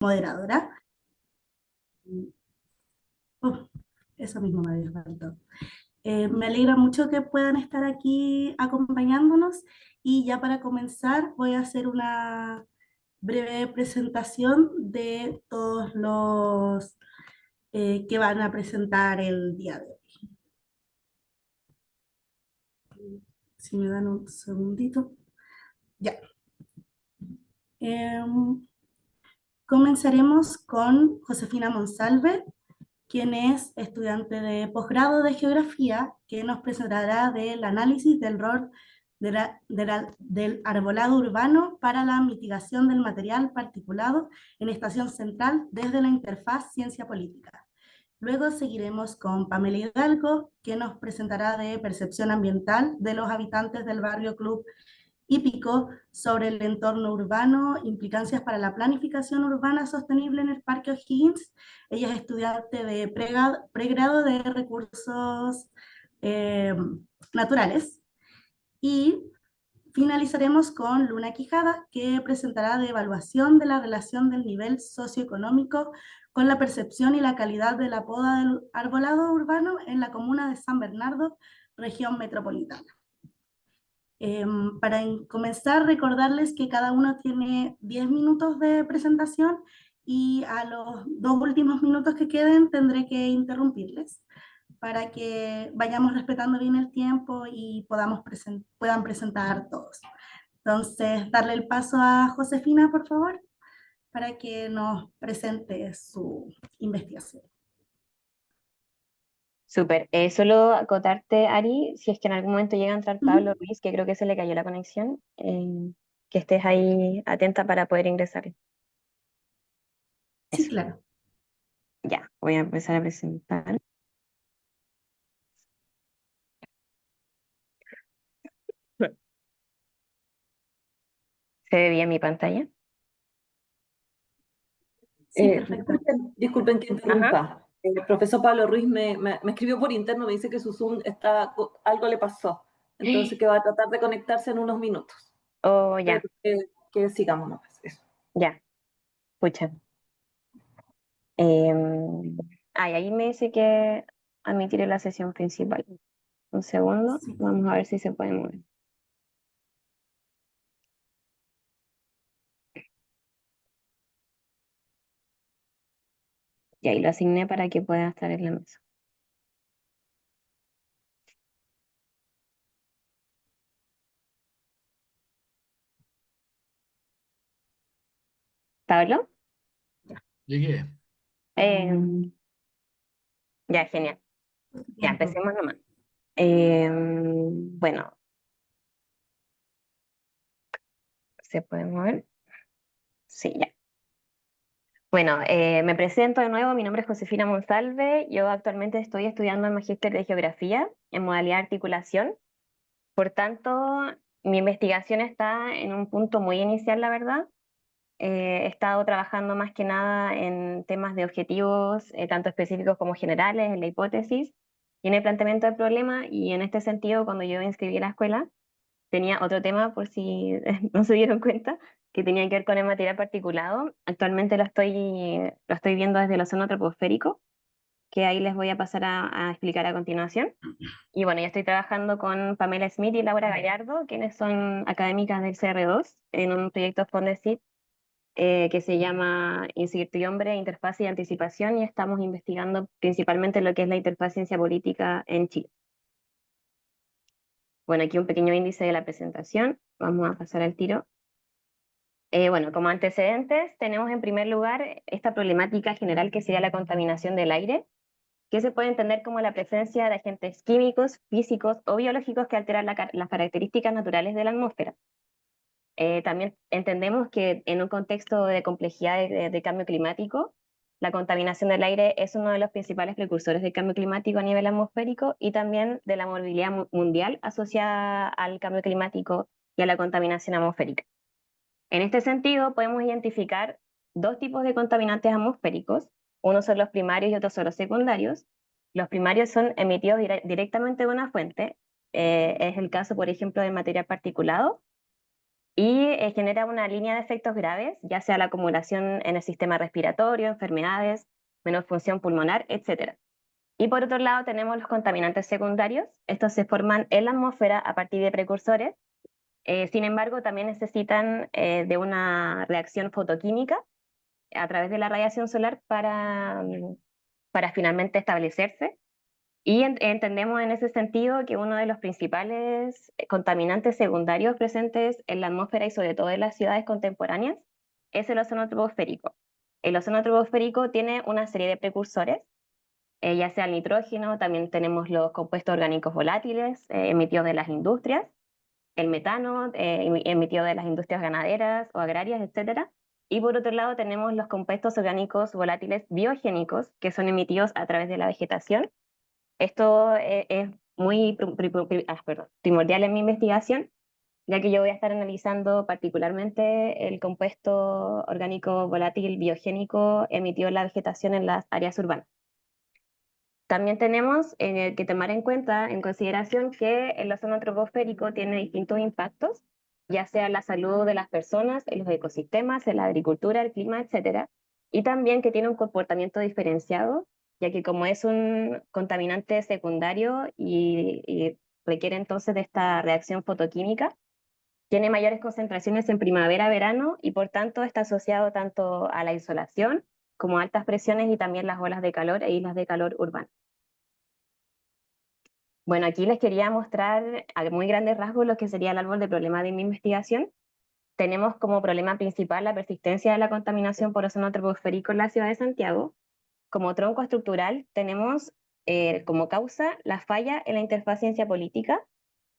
moderadora. Oh, eso mismo me había faltado. Me alegra mucho que puedan estar aquí acompañándonos y ya para comenzar voy a hacer una breve presentación de todos los que van a presentar el día de hoy. Si me dan un segundito. Ya. Em, Comenzaremos con Josefina Monsalve, quien es estudiante de posgrado de Geografía, que nos presentará del análisis del rol del arbolado urbano para la mitigación del material particulado en Estación Central desde la interfaz Ciencia Política. Luego seguiremos con Pamela Hidalgo, que nos presentará de percepción ambiental de los habitantes del barrio Club Hípico sobre el entorno urbano, implicancias para la planificación urbana sostenible en el Parque O'Higgins. Ella es estudiante de pregrado de recursos eh, naturales. Y finalizaremos con Luna Quijada, que presentará de evaluación de la relación del nivel socioeconómico con la percepción y la calidad de la poda del arbolado urbano en la comuna de San Bernardo, región metropolitana. Para comenzar, recordarles que cada uno tiene 10 minutos de presentación y a los 2 últimos minutos que queden tendré que interrumpirles para que vayamos respetando bien el tiempo y puedan presentar todos. Entonces, darle el paso a Josefina, por favor, para que nos presente su investigación. Súper. Solo acotarte, Ari, si es que en algún momento llega a entrar Uh -huh. Pablo Ruiz, que creo que se le cayó la conexión, que estés ahí atenta para poder ingresar. Sí, Eso. claro. Ya, voy a empezar a presentar. ¿Se ve bien mi pantalla? Sí, perfecto. Disculpen que Ajá. interrumpa. El profesor Pablo Ruiz me escribió por interno, me dice que su Zoom algo le pasó, entonces que va a tratar de conectarse en unos minutos. Oh, ya, Pero que sigamos nomás, eso. ya. Escucha. Ahí me dice que admitiré la sesión principal. Un segundo, Sí. vamos a ver si se puede mover. Y ahí lo asigné para que pueda estar en la mesa. ¿Pablo? Llegué. Ya, genial. Ya, Tiempo. empecemos nomás. Bueno, ¿se puede mover? Sí, ya. Bueno, me presento de nuevo, mi nombre es Josefina Monsalve, yo actualmente estoy estudiando el Magíster de Geografía en modalidad articulación, por tanto, mi investigación está en un punto muy inicial, la verdad. He estado trabajando más que nada en temas de objetivos, tanto específicos como generales, en la hipótesis y en el planteamiento del problema, y en este sentido, cuando yo me inscribí a la escuela, tenía otro tema, por si no se dieron cuenta, que tenía que ver con el material particulado. Actualmente lo estoy viendo desde el ozono troposférico, que ahí les voy a pasar a explicar a continuación. Y bueno, ya estoy trabajando con Pamela Smith y Laura Gallardo, quienes son académicas del CR2, en un proyecto Fondesit que se llama Incertidumbre, Interfaz y Anticipación, y estamos investigando principalmente lo que es la interfaz ciencia política en Chile. Bueno, aquí un pequeño índice de la presentación. Vamos a pasar al tiro. Bueno, como antecedentes tenemos en primer lugar esta problemática general que sería la contaminación del aire, que se puede entender como la presencia de agentes químicos, físicos o biológicos que alteran las características naturales de la atmósfera. También entendemos que en un contexto de complejidad de cambio climático, la contaminación del aire es uno de los principales precursores del cambio climático a nivel atmosférico y también de la movilidad mundial asociada al cambio climático y a la contaminación atmosférica. En este sentido, podemos identificar dos tipos de contaminantes atmosféricos. Uno son los primarios y otros son los secundarios. Los primarios son emitidos directamente de una fuente. Es el caso, por ejemplo, del material particulado. y genera una línea de efectos graves, ya sea la acumulación en el sistema respiratorio, enfermedades, menor función pulmonar, etc. Y por otro lado tenemos los contaminantes secundarios. Estos se forman en la atmósfera a partir de precursores. Sin embargo, también necesitan de una reacción fotoquímica a través de la radiación solar para finalmente establecerse. Y entendemos en ese sentido que uno de los principales contaminantes secundarios presentes en la atmósfera y sobre todo en las ciudades contemporáneas es el ozono troposférico. El ozono troposférico tiene una serie de precursores, ya sea el nitrógeno, también tenemos los compuestos orgánicos volátiles emitidos de las industrias, el metano emitido de las industrias ganaderas o agrarias, etc. Y por otro lado tenemos los compuestos orgánicos volátiles biogénicos que son emitidos a través de la vegetación. Esto es muy primordial en mi investigación, ya que yo voy a estar analizando particularmente el compuesto orgánico volátil biogénico emitido en la vegetación en las áreas urbanas. También tenemos que tomar en cuenta, en consideración, que el ozono troposférico tiene distintos impactos, ya sea en la salud de las personas, en los ecosistemas, en la agricultura, el clima, etc. Y también que tiene un comportamiento diferenciado, ya que como es un contaminante secundario y requiere entonces de esta reacción fotoquímica, tiene mayores concentraciones en primavera, verano y por tanto está asociado tanto a la insolación como a altas presiones y también las olas de calor e islas de calor urbanas. Bueno, aquí les quería mostrar a muy grandes rasgos lo que sería el árbol de problema de mi investigación. Tenemos como problema principal la persistencia de la contaminación por ozono troposférico en la ciudad de Santiago. Como tronco estructural tenemos como causa la falla en la interfaz ciencia-política,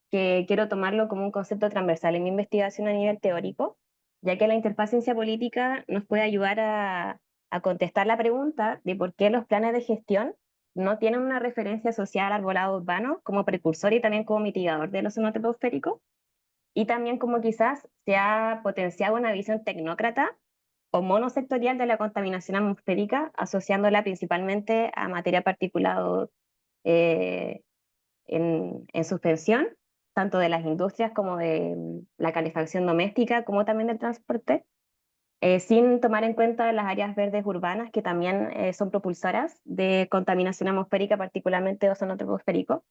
que quiero tomarlo como un concepto transversal en mi investigación a nivel teórico, ya que la interfaz ciencia-política nos puede ayudar a contestar la pregunta de por qué los planes de gestión no tienen una referencia asociada al arbolado urbano como precursor y también como mitigador del ozono troposférico, y también como quizás se ha potenciado una visión tecnócrata o monosectorial de la contaminación atmosférica, asociándola principalmente a materia particulada eh, en suspensión, tanto de las industrias como de la calefacción doméstica, como también del transporte, sin tomar en cuenta las áreas verdes urbanas que también son propulsoras de contaminación atmosférica, particularmente de ozono troposférico,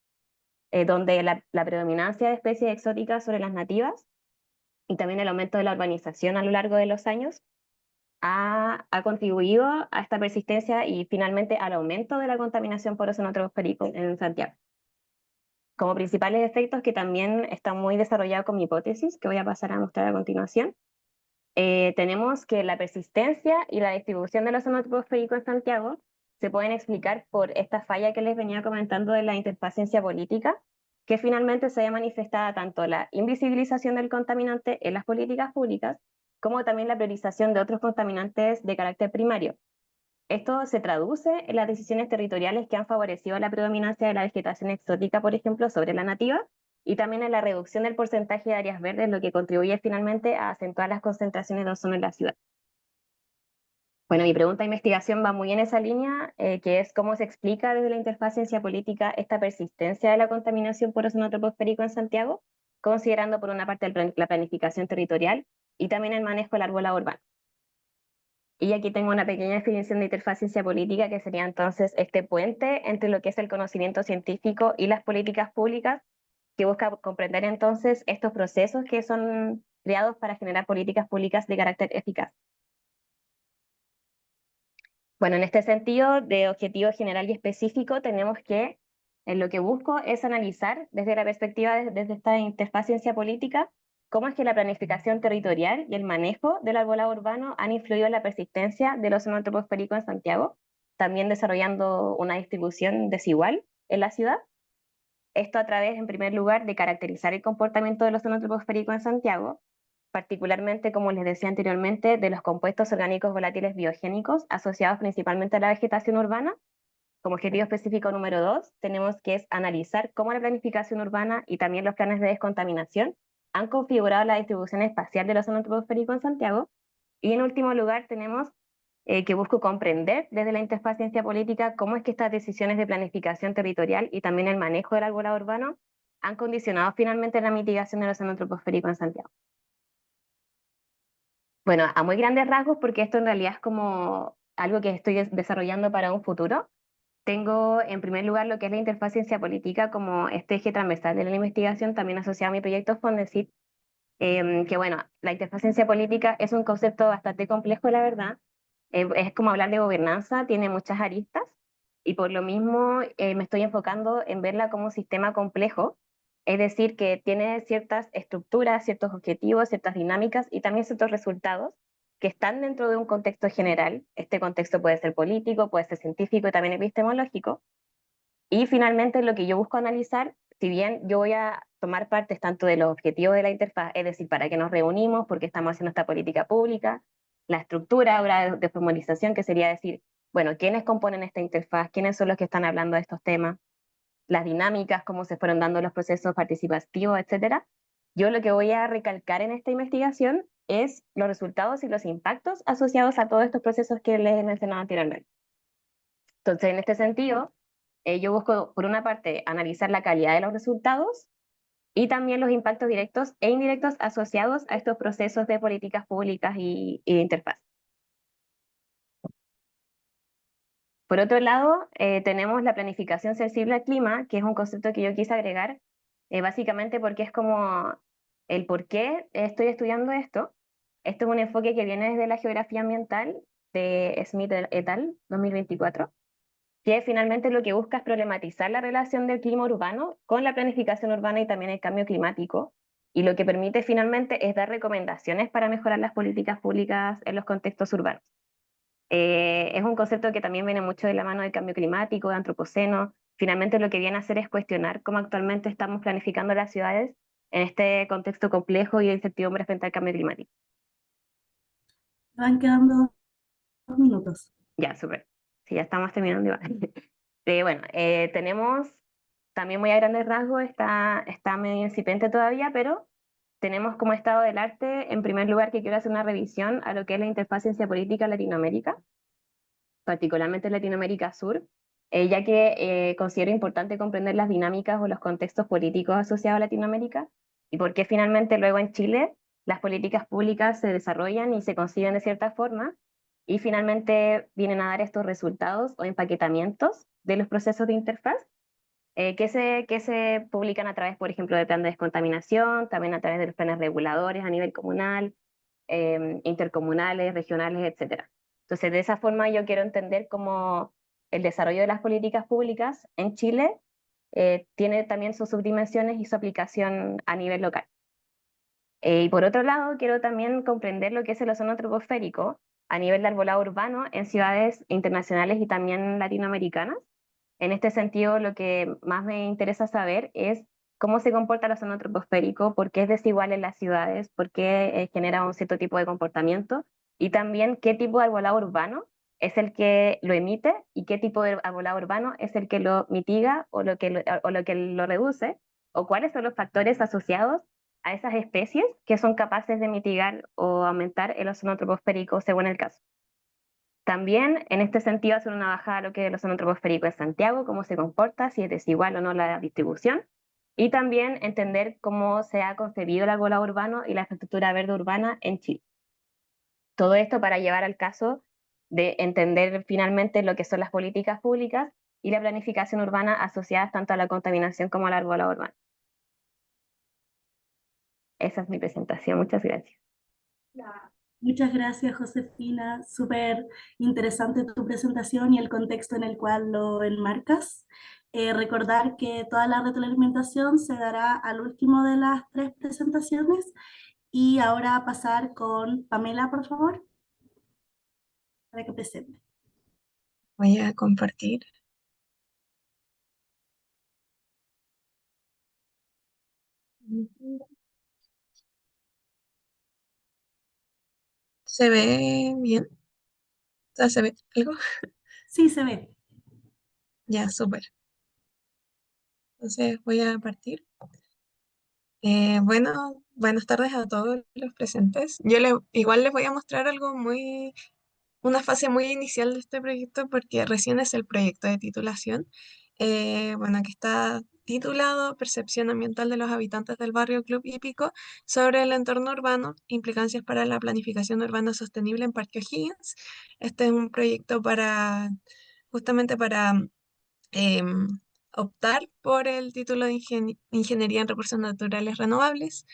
donde la predominancia de especies exóticas sobre las nativas y también el aumento de la urbanización a lo largo de los años ha contribuido a esta persistencia y finalmente al aumento de la contaminación por ozono troposférico en Santiago. Como principales efectos que también están muy desarrollados con mi hipótesis, que voy a pasar a mostrar a continuación, tenemos que la persistencia y la distribución del ozono troposférico en Santiago se pueden explicar por esta falla que les venía comentando de la interfaz ciencia-política, que finalmente se ve manifestada tanto la invisibilización del contaminante en las políticas públicas, como también la priorización de otros contaminantes de carácter primario. Esto se traduce en las decisiones territoriales que han favorecido la predominancia de la vegetación exótica, por ejemplo, sobre la nativa, y también en la reducción del porcentaje de áreas verdes, lo que contribuye finalmente a acentuar las concentraciones de ozono en la ciudad. Bueno, mi pregunta de investigación va muy en esa línea, que es cómo se explica desde la interfaz ciencia-política esta persistencia de la contaminación por ozono troposférico en Santiago, considerando por una parte la planificación territorial y también el manejo del arbolado urbano. Y aquí tengo una pequeña definición de interfaz ciencia-política, que sería entonces este puente entre lo que es el conocimiento científico y las políticas públicas, que busca comprender entonces estos procesos que son creados para generar políticas públicas de carácter eficaz. Bueno, en este sentido, de objetivo general y específico, tenemos que, en lo que busco es analizar desde la perspectiva, desde esta interfaz ciencia-política, cómo es que la planificación territorial y el manejo del arbolado urbano han influido en la persistencia del ozono troposférico en Santiago, también desarrollando una distribución desigual en la ciudad. Esto a través, en primer lugar, de caracterizar el comportamiento del ozono troposférico en Santiago, particularmente, como les decía anteriormente, de los compuestos orgánicos volátiles biogénicos asociados principalmente a la vegetación urbana. Como objetivo específico número 2, tenemos que es analizar cómo la planificación urbana y también los planes de descontaminación han configurado la distribución espacial del ozono troposférico en Santiago. Y en último lugar, tenemos que busco comprender desde la interfaz ciencia política cómo es que estas decisiones de planificación territorial y también el manejo del arbolado urbano han condicionado finalmente la mitigación del ozono troposférico en Santiago. Bueno, a muy grandes rasgos, porque esto en realidad es como algo que estoy desarrollando para un futuro. Tengo en primer lugar lo que es la interfaz ciencia política como este eje transversal de la investigación, también asociado a mi proyecto Fondesit, que bueno, la interfaz ciencia política es un concepto bastante complejo, la verdad. Es como hablar de gobernanza, tiene muchas aristas y por lo mismo me estoy enfocando en verla como un sistema complejo, es decir, que tiene ciertas estructuras, ciertos objetivos, ciertas dinámicas y también ciertos resultados que están dentro de un contexto general. Este contexto puede ser político, puede ser científico y también epistemológico. Y finalmente lo que yo busco analizar, si bien yo voy a tomar partes tanto de los objetivos de la interfaz, es decir, para qué nos reunimos, por qué estamos haciendo esta política pública, la estructura ahora de formalización, que sería decir, bueno, quiénes componen esta interfaz, quiénes son los que están hablando de estos temas, las dinámicas, cómo se fueron dando los procesos participativos, etcétera. Yo lo que voy a recalcar en esta investigación es los resultados y los impactos asociados a todos estos procesos que les he mencionado anteriormente. Entonces, en este sentido, yo busco, por una parte, analizar la calidad de los resultados y también los impactos directos e indirectos asociados a estos procesos de políticas públicas y de interfaz. Por otro lado, tenemos la planificación sensible al clima, que es un concepto que yo quise agregar, básicamente porque es como el por qué estoy estudiando esto. Esto es un enfoque que viene desde la geografía ambiental de Smith et al. 2024, que finalmente lo que busca es problematizar la relación del clima urbano con la planificación urbana y también el cambio climático. Y lo que permite finalmente es dar recomendaciones para mejorar las políticas públicas en los contextos urbanos. Es un concepto que también viene mucho de la mano del cambio climático, de antropoceno. Finalmente lo que viene a hacer es cuestionar cómo actualmente estamos planificando las ciudades en este contexto complejo y de incertidumbre frente al cambio climático. Van quedando 2 minutos. Ya, súper. Sí, ya estamos terminando. Bueno, tenemos, también muy a grandes rasgos, está medio incipiente todavía, pero tenemos como estado del arte, en primer lugar, que quiero hacer una revisión a lo que es la interfaz ciencia política en Latinoamérica, particularmente en Latinoamérica Sur, ya que considero importante comprender las dinámicas o los contextos políticos asociados a Latinoamérica y por qué finalmente luego en Chile las políticas públicas se desarrollan y se conciben de cierta forma y finalmente vienen a dar estos resultados o empaquetamientos de los procesos de interfaz que se publican a través, por ejemplo, del plan de descontaminación, también a través de los planes reguladores a nivel comunal, intercomunales, regionales, etcétera. Entonces, de esa forma yo quiero entender cómo el desarrollo de las políticas públicas en Chile tiene también sus subdimensiones y su aplicación a nivel local. Y por otro lado, quiero también comprender lo que es el ozono troposférico a nivel de arbolado urbano en ciudades internacionales y también latinoamericanas. En este sentido, lo que más me interesa saber es cómo se comporta el ozono troposférico, por qué es desigual en las ciudades, por qué genera un cierto tipo de comportamiento y también qué tipo de arbolado urbano es el que lo emite y qué tipo de arbolado urbano es el que lo mitiga o lo que lo reduce, o cuáles son los factores asociados a esas especies que son capaces de mitigar o aumentar el ozono troposférico según el caso. También, en este sentido, hacer una bajada a lo que es el ozono troposférico en Santiago, cómo se comporta, si es desigual o no la distribución, y también entender cómo se ha concebido el arbolado urbano y la infraestructura verde urbana en Chile. Todo esto para llevar al caso de entender finalmente lo que son las políticas públicas y la planificación urbana asociadas tanto a la contaminación como al arbolado urbano. Esa es mi presentación. Muchas gracias. Muchas gracias, Josefina. Súper interesante tu presentación y el contexto en el cual lo enmarcas. Recordar que toda la retroalimentación se dará al último de las 3 presentaciones y ahora pasar con Pamela, por favor, para que presente. Voy a compartir. ¿Se ve bien? O sea, ¿se ve algo? Sí, se ve. Ya, súper. Entonces voy a partir. Bueno, buenas tardes a todos los presentes. Igual les voy a mostrar una fase muy inicial de este proyecto porque recién es el proyecto de titulación. Bueno, que está titulado Percepción ambiental de los habitantes del barrio Club Hípico sobre el entorno urbano, implicancias para la planificación urbana sostenible en Parque O'Higgins. Este es un proyecto justamente para em, optar por el título de Ingeniería en Recursos Naturales Renovables.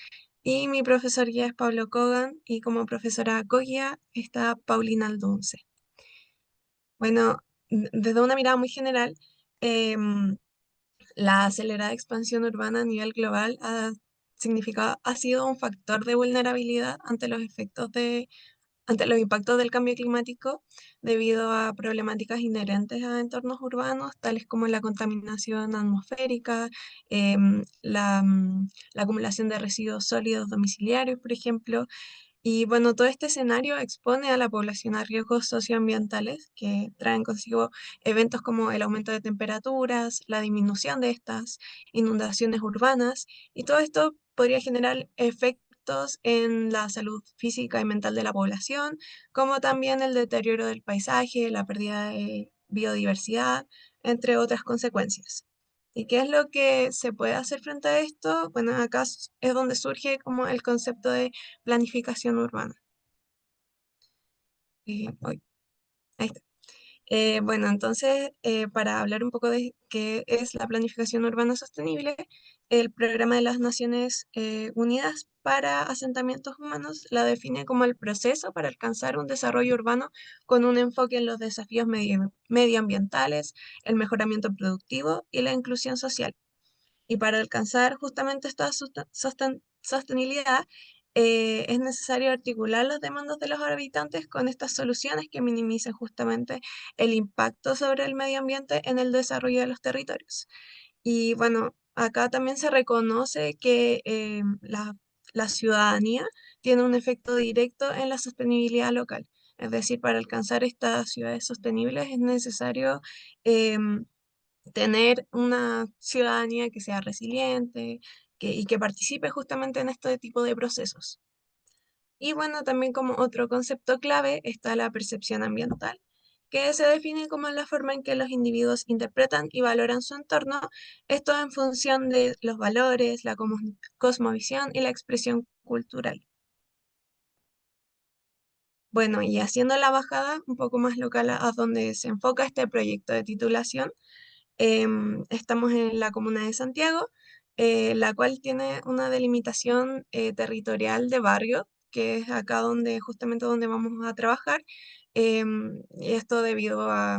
Y mi profesor guía es Pablo Kogan y como profesora co-guía está Paulina Aldunce. Bueno, desde una mirada muy general, em, la acelerada expansión urbana a nivel global ha sido un factor de vulnerabilidad ante ante los impactos del cambio climático debido a problemáticas inherentes a entornos urbanos, tales como la contaminación atmosférica, la acumulación de residuos sólidos domiciliarios, por ejemplo, y bueno, todo este escenario expone a la población a riesgos socioambientales que traen consigo eventos como el aumento de temperaturas, la disminución de estas, inundaciones urbanas, y todo esto podría generar efectos en la salud física y mental de la población, como también el deterioro del paisaje, la pérdida de biodiversidad, entre otras consecuencias. ¿Y qué es lo que se puede hacer frente a esto? Bueno, acá es donde surge como el concepto de planificación urbana. Uy, ahí está. Bueno, entonces, para hablar un poco de qué es la planificación urbana sostenible, el Programa de las Naciones Unidas para Asentamientos Humanos la define como el proceso para alcanzar un desarrollo urbano con un enfoque en los desafíos medioambientales, el mejoramiento productivo y la inclusión social. Y para alcanzar justamente esta sostenibilidad, es necesario articular los demandas de los habitantes con estas soluciones que minimicen justamente el impacto sobre el medio ambiente en el desarrollo de los territorios. Y bueno, acá también se reconoce que la ciudadanía tiene un efecto directo en la sostenibilidad local. Es decir, para alcanzar estas ciudades sostenibles es necesario em, tener una ciudadanía que sea resiliente y que participe justamente en este tipo de procesos. Y bueno, también como otro concepto clave está la percepción ambiental, que se define como la forma en que los individuos interpretan y valoran su entorno, esto en función de los valores, la cosmovisión y la expresión cultural. Bueno, y haciendo la bajada un poco más local a donde se enfoca este proyecto de titulación, estamos en la comuna de Santiago, la cual tiene una delimitación territorial de barrio, que es acá donde justamente donde vamos a trabajar, y esto debido a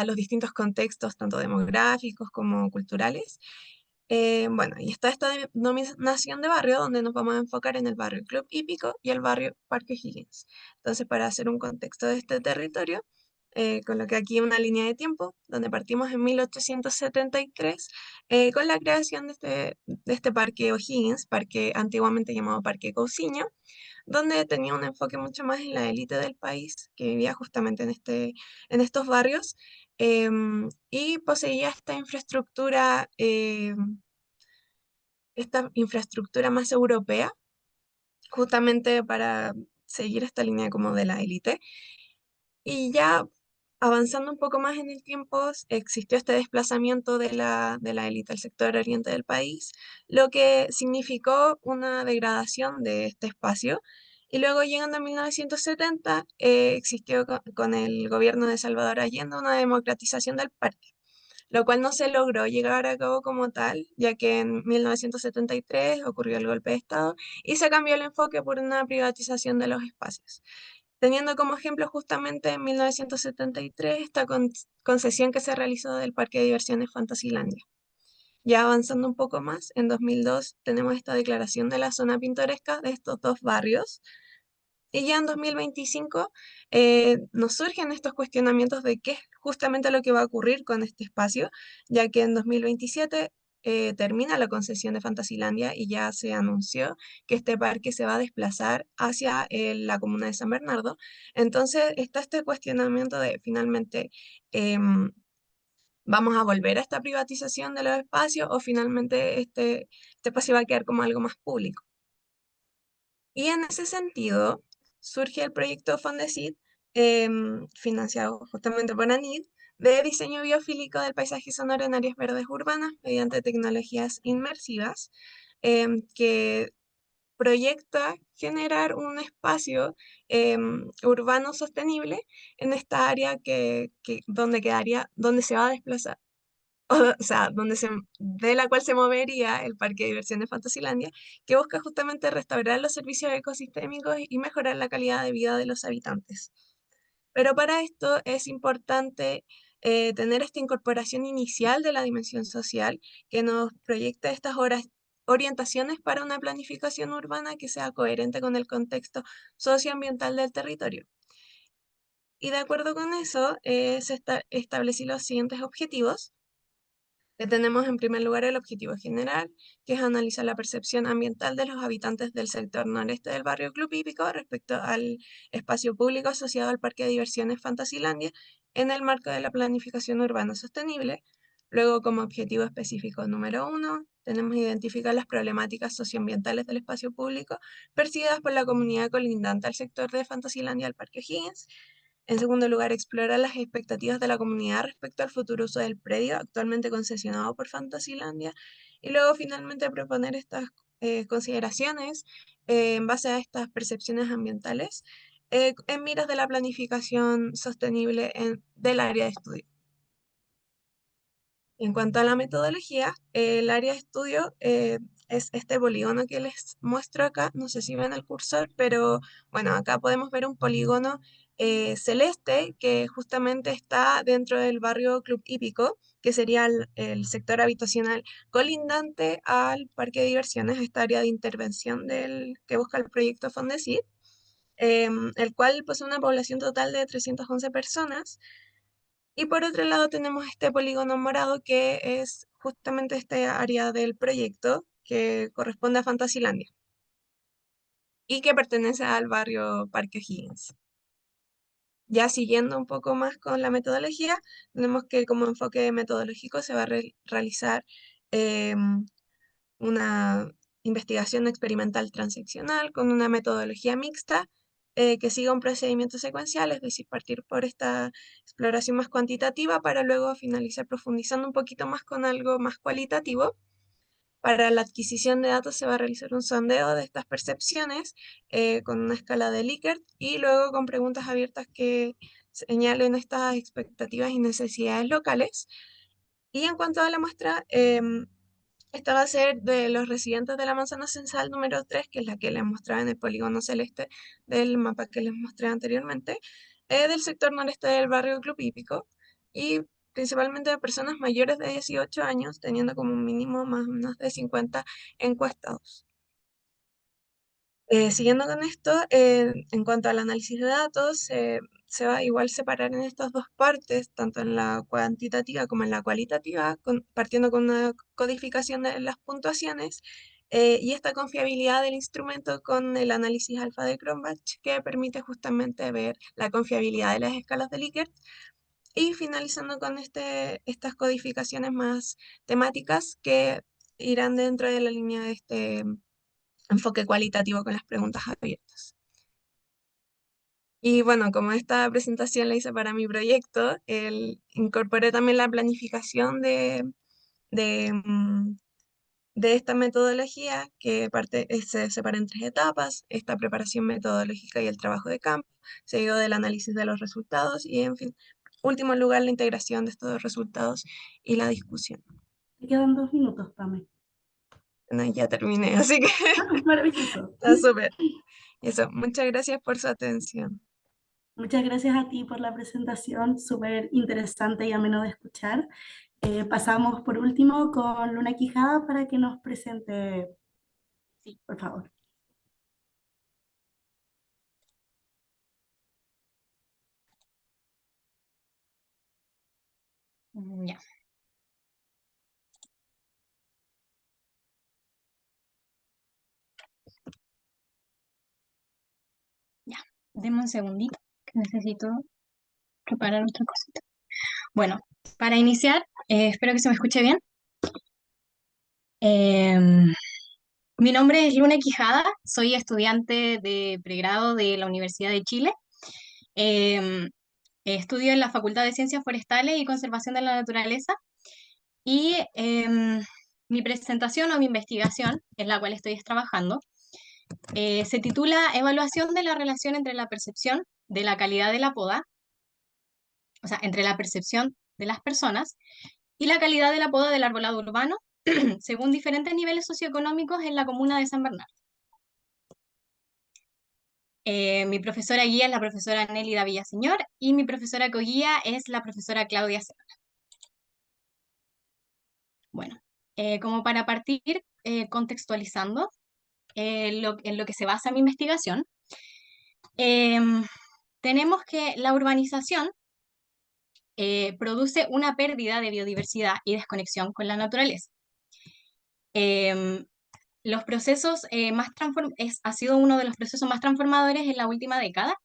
los distintos contextos, tanto demográficos como culturales. Bueno, y está esta denominación de barrio donde nos vamos a enfocar en el barrio Club Hípico y el barrio Parque Higgins. Entonces, para hacer un contexto de este territorio, coloqué aquí una línea de tiempo donde partimos en 1873 con la creación de este Parque O'Higgins, parque antiguamente llamado Parque Cousiño, donde tenía un enfoque mucho más en la élite del país, que vivía justamente en estos barrios, y poseía esta infraestructura más europea, justamente para seguir esta línea como de la élite. Y ya avanzando un poco más en el tiempo, existió este desplazamiento de la élite al sector oriente del país, lo que significó una degradación de este espacio. Y luego llegando a 1970, existió con el gobierno de Salvador Allende una democratización del parque, lo cual no se logró llegar a cabo como tal, ya que en 1973 ocurrió el golpe de Estado y se cambió el enfoque por una privatización de los espacios, teniendo como ejemplo justamente en 1973 esta concesión que se realizó del Parque de Diversiones Fantasilandia. Ya avanzando un poco más, en 2002 tenemos esta declaración de la zona pintoresca de estos dos barrios, y ya en 2025 nos surgen estos cuestionamientos de qué es justamente lo que va a ocurrir con este espacio, ya que en 2027 termina la concesión de Fantasilandia y ya se anunció que este parque se va a desplazar hacia la comuna de San Bernardo. Entonces está este cuestionamiento de finalmente em, vamos a volver a esta privatización de los espacios o finalmente este espacio va a quedar como algo más público. Y en ese sentido surge el proyecto Fondesit, financiado justamente por ANID, de diseño biofílico del paisaje sonoro en áreas verdes urbanas mediante tecnologías inmersivas, que proyecta generar un espacio urbano sostenible en esta área donde se va a desplazar, o sea, de la cual se movería el parque de diversiones Fantasilandia, que busca justamente restaurar los servicios ecosistémicos y mejorar la calidad de vida de los habitantes. Pero para esto es importante tener esta incorporación inicial de la dimensión social que nos proyecta estas orientaciones para una planificación urbana que sea coherente con el contexto socioambiental del territorio. Y de acuerdo con eso, establecí los siguientes objetivos, que tenemos en primer lugar el objetivo general, que es analizar la percepción ambiental de los habitantes del sector noreste del barrio Club Hípico respecto al espacio público asociado al Parque de Diversiones Fantasilandia en el marco de la planificación urbana sostenible. Luego, como objetivo específico número 1, tenemos identificar las problemáticas socioambientales del espacio público percibidas por la comunidad colindante al sector de Fantasilandia del Parque O'Higgins. En segundo lugar, explorar las expectativas de la comunidad respecto al futuro uso del predio actualmente concesionado por Fantasilandia. Y luego, finalmente, proponer estas consideraciones en base a estas percepciones ambientales en miras de la planificación sostenible del área de estudio. En cuanto a la metodología, el área de estudio es este polígono que les muestro acá. No sé si ven el cursor, pero bueno, acá podemos ver un polígono celeste que justamente está dentro del barrio Club Hípico, que sería el sector habitacional colindante al parque de diversiones, esta área de intervención que busca el proyecto Fondesit, el cual posee una población total de 311 personas. Y por otro lado tenemos este polígono morado que es justamente este área del proyecto que corresponde a Fantasilandia y que pertenece al barrio Parque O'Higgins. Ya siguiendo un poco más con la metodología, tenemos que como enfoque metodológico se va a realizar una investigación experimental transeccional con una metodología mixta que siga un procedimiento secuencial, es decir, partir por esta exploración más cuantitativa para luego finalizar profundizando un poquito más con algo más cualitativo. Para la adquisición de datos se va a realizar un sondeo de estas percepciones con una escala de Likert y luego con preguntas abiertas que señalen estas expectativas y necesidades locales. Y en cuanto a la muestra, esta va a ser de los residentes de la manzana censal número 3, que es la que les mostraba en el polígono celeste del mapa que les mostré anteriormente, del sector noreste del barrio Club Hípico, y principalmente de personas mayores de 18 años, teniendo como un mínimo más o menos de 50 encuestados. Siguiendo con esto, en cuanto al análisis de datos, se va a igual separar en estas dos partes, tanto en la cuantitativa como en la cualitativa, partiendo con una codificación de las puntuaciones y esta confiabilidad del instrumento con el análisis alfa de Cronbach, que permite justamente ver la confiabilidad de las escalas de Likert, y finalizando con estas codificaciones más temáticas que irán dentro de la línea de este enfoque cualitativo con las preguntas abiertas. Y bueno, como esta presentación la hice para mi proyecto, incorporé también la planificación de, mm, de esta metodología que se separa en 3 etapas: esta preparación metodológica y el trabajo de campo, seguido del análisis de los resultados y, en fin, último lugar, la integración de estos resultados y la discusión. Te quedan 2 minutos, Pame. Bueno, ya terminé, así que Maravilloso. está súper. Eso, muchas gracias por su atención. Muchas gracias a ti por la presentación, súper interesante y ameno de escuchar. Pasamos por último con Luna Quijada para que nos presente, Sí. por favor. Ya. Ya. Deme un segundito, que necesito preparar otra cosita. Bueno, para iniciar, espero que se me escuche bien. Em, Mi nombre es Luna Quijada, soy estudiante de pregrado de la Universidad de Chile. Em, Estudio en la Facultad de Ciencias Forestales y Conservación de la Naturaleza y mi presentación o mi investigación, en la cual estoy trabajando, se titula Evaluación de la relación entre la percepción de la calidad de la poda, o sea, entre la percepción de las personas y la calidad de la poda del arbolado urbano según diferentes niveles socioeconómicos en la comuna de San Bernardo. Mi profesora guía es la profesora Nélida Villaseñor y mi profesora coguía es la profesora Claudia Semana. Bueno, como para partir contextualizando en lo que se basa mi investigación, tenemos que la urbanización produce una pérdida de biodiversidad y desconexión con la naturaleza. Los procesos ha sido uno de los procesos más transformadores en la última década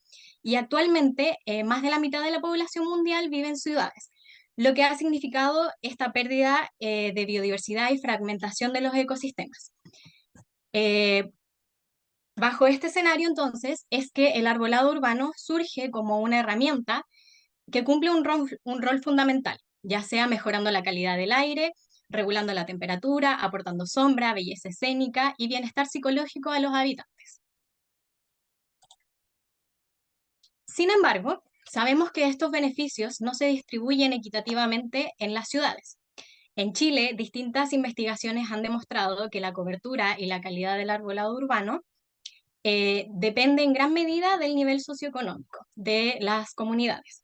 y actualmente más de la mitad de la población mundial vive en ciudades, lo que ha significado esta pérdida de biodiversidad y fragmentación de los ecosistemas. Bajo este escenario, entonces, es que el arbolado urbano surge como una herramienta que cumple un rol fundamental, ya sea mejorando la calidad del aire, regulando la temperatura, aportando sombra, belleza escénica y bienestar psicológico a los habitantes. Sin embargo, sabemos que estos beneficios no se distribuyen equitativamente en las ciudades. En Chile, distintas investigaciones han demostrado que la cobertura y la calidad del arbolado urbano depende en gran medida del nivel socioeconómico de las comunidades,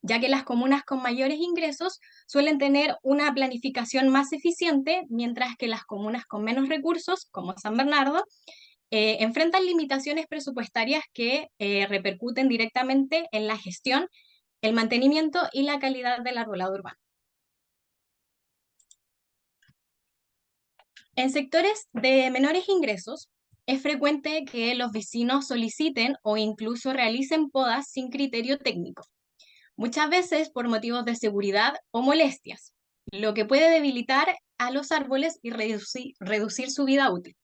ya que las comunas con mayores ingresos suelen tener una planificación más eficiente, mientras que las comunas con menos recursos, como San Bernardo, enfrentan limitaciones presupuestarias que repercuten directamente en la gestión, el mantenimiento y la calidad del arbolado urbano. En sectores de menores ingresos, es frecuente que los vecinos soliciten o incluso realicen podas sin criterio técnico, muchas veces por motivos de seguridad o molestias, lo que puede debilitar a los árboles y reducir su vida útil.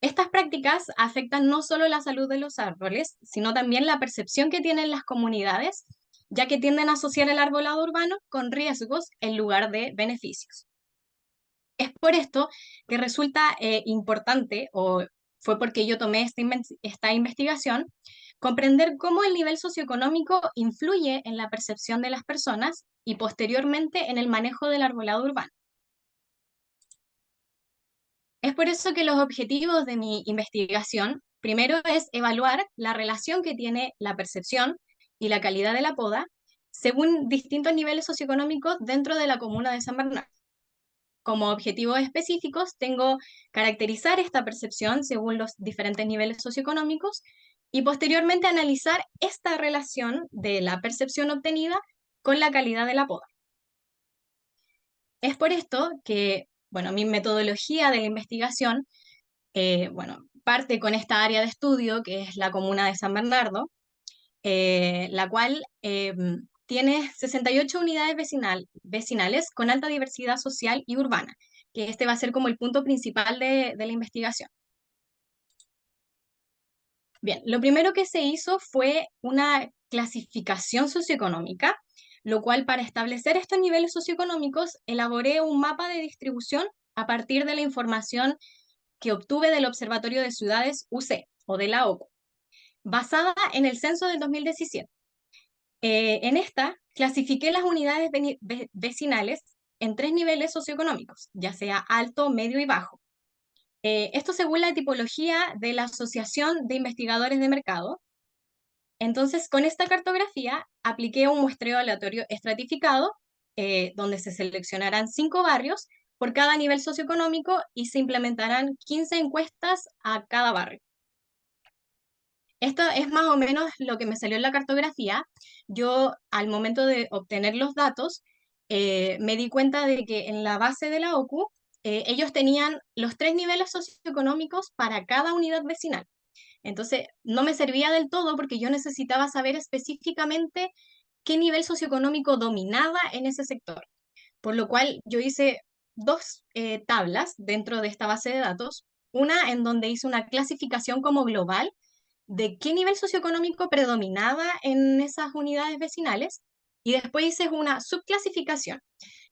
Estas prácticas afectan no solo la salud de los árboles, sino también la percepción que tienen las comunidades, ya que tienden a asociar el arbolado urbano con riesgos en lugar de beneficios. Es por esto que resulta importante, o fue porque yo tomé esta investigación, comprender cómo el nivel socioeconómico influye en la percepción de las personas y posteriormente en el manejo del arbolado urbano. Es por eso que los objetivos de mi investigación, primero es evaluar la relación que tiene la percepción y la calidad de la poda según distintos niveles socioeconómicos dentro de la comuna de San Bernardo. Como objetivos específicos tengo caracterizar esta percepción según los diferentes niveles socioeconómicos y posteriormente analizar esta relación de la percepción obtenida con la calidad de la poda. Es por esto que, bueno, mi metodología de la investigación, parte con esta área de estudio que es la comuna de San Bernardo, la cual tiene 68 unidades vecinales con alta diversidad social y urbana, que este va a ser como el punto principal de la investigación. Bien, lo primero que se hizo fue una clasificación socioeconómica, lo cual para establecer estos niveles socioeconómicos elaboré un mapa de distribución a partir de la información que obtuve del Observatorio de Ciudades UC, o de la OCU, basada en el censo del 2017. En esta, clasifiqué las unidades vecinales en 3 niveles socioeconómicos, ya sea alto, medio y bajo. Esto según la tipología de la Asociación de Investigadores de Mercado. Entonces, con esta cartografía, apliqué un muestreo aleatorio estratificado, donde se seleccionarán 5 barrios por cada nivel socioeconómico y se implementarán 15 encuestas a cada barrio. Esto es más o menos lo que me salió en la cartografía. Yo, al momento de obtener los datos, me di cuenta de que en la base de la OCU, ellos tenían los 3 niveles socioeconómicos para cada unidad vecinal. Entonces, no me servía del todo porque yo necesitaba saber específicamente qué nivel socioeconómico dominaba en ese sector. Por lo cual, yo hice 2 tablas dentro de esta base de datos. Una en donde hice una clasificación como global de qué nivel socioeconómico predominaba en esas unidades vecinales y después hice una subclasificación,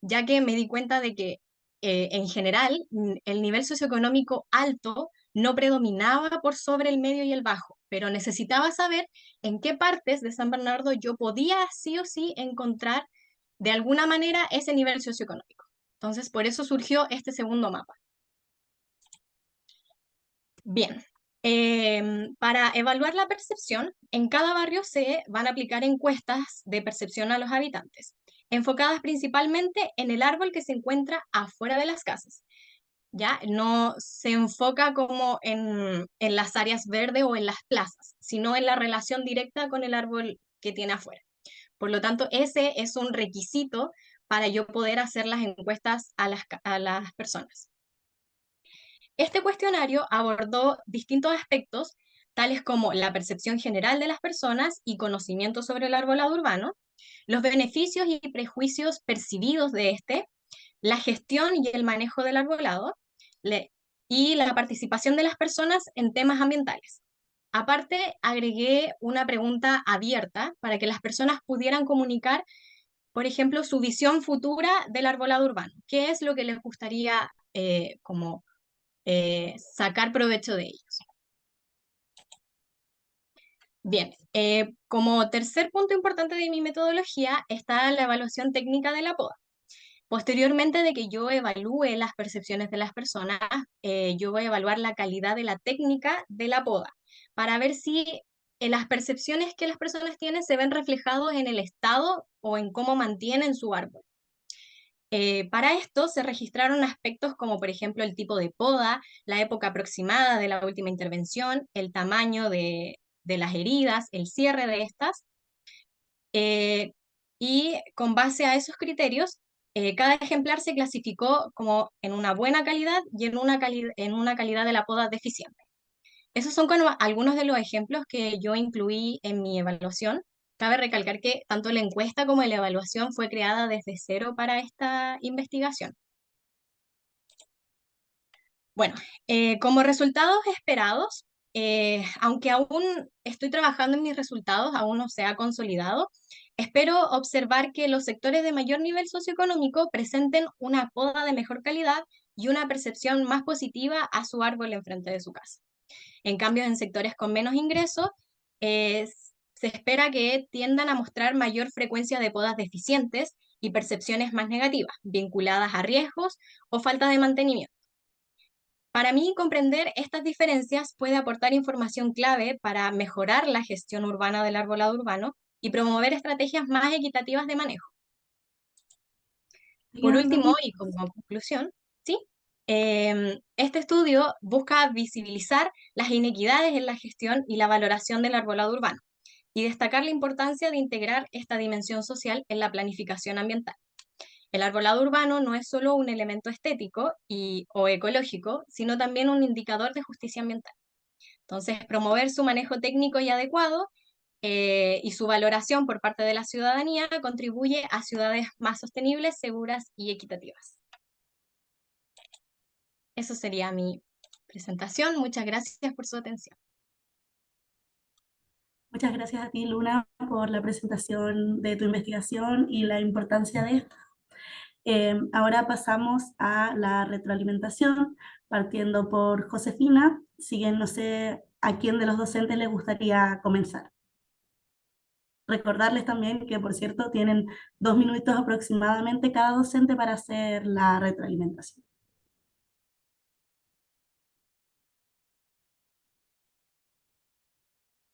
ya que me di cuenta de que en general el nivel socioeconómico alto no predominaba por sobre el medio y el bajo, pero necesitaba saber en qué partes de San Bernardo yo podía sí o sí encontrar de alguna manera ese nivel socioeconómico. Entonces, por eso surgió este segundo mapa. Bien, para evaluar la percepción, en cada barrio se van a aplicar encuestas de percepción a los habitantes, enfocadas principalmente en el árbol que se encuentra afuera de las casas. Ya no se enfoca como en las áreas verdes o en las plazas, sino en la relación directa con el árbol que tiene afuera. Por lo tanto, ese es un requisito para yo poder hacer las encuestas a las personas. Este cuestionario abordó distintos aspectos, tales como la percepción general de las personas y conocimiento sobre el arbolado urbano, los beneficios y prejuicios percibidos de este, la gestión y el manejo del arbolado, y la participación de las personas en temas ambientales. Aparte, agregué una pregunta abierta para que las personas pudieran comunicar, por ejemplo, su visión futura del arbolado urbano. ¿Qué es lo que les gustaría como sacar provecho de ellos? Bien, como tercer punto importante de mi metodología está la evaluación técnica de la poda. Posteriormente de que yo evalúe las percepciones de las personas, yo voy a evaluar la calidad de la técnica de la poda para ver si las percepciones que las personas tienen se ven reflejados en el estado o en cómo mantienen su árbol. Para esto se registraron aspectos como, por ejemplo, el tipo de poda, la época aproximada de la última intervención, el tamaño de las heridas, el cierre de estas, eh, y con base a esos criterios, cada ejemplar se clasificó como en una buena calidad y en una calidad de la poda deficiente. Esos son como algunos de los ejemplos que yo incluí en mi evaluación. Cabe recalcar que tanto la encuesta como la evaluación fue creada desde cero para esta investigación. Bueno, como resultados esperados, aunque aún estoy trabajando en mis resultados, aún no se ha consolidado, espero observar que los sectores de mayor nivel socioeconómico presenten una poda de mejor calidad y una percepción más positiva a su árbol enfrente de su casa. En cambio, en sectores con menos ingresos, eh, se espera que tiendan a mostrar mayor frecuencia de podas deficientes y percepciones más negativas, vinculadas a riesgos o falta de mantenimiento. Para mí, comprender estas diferencias puede aportar información clave para mejorar la gestión urbana del arbolado urbano y promover estrategias más equitativas de manejo. Por último, y como conclusión, ¿sí? Este estudio busca visibilizar las inequidades en la gestión y la valoración del arbolado urbano y destacar la importancia de integrar esta dimensión social en la planificación ambiental. El arbolado urbano no es solo un elemento estético o ecológico, sino también un indicador de justicia ambiental. Entonces, promover su manejo técnico y adecuado y su valoración por parte de la ciudadanía contribuye a ciudades más sostenibles, seguras y equitativas. Eso sería mi presentación. Muchas gracias por su atención. Muchas gracias a ti, Luna, por la presentación de tu investigación y la importancia de esto. Ahora pasamos a la retroalimentación, partiendo por Josefina. Siguen, no sé a quién de los docentes les gustaría comenzar. Recordarles también que, por cierto, tienen 2 minutos aproximadamente cada docente para hacer la retroalimentación.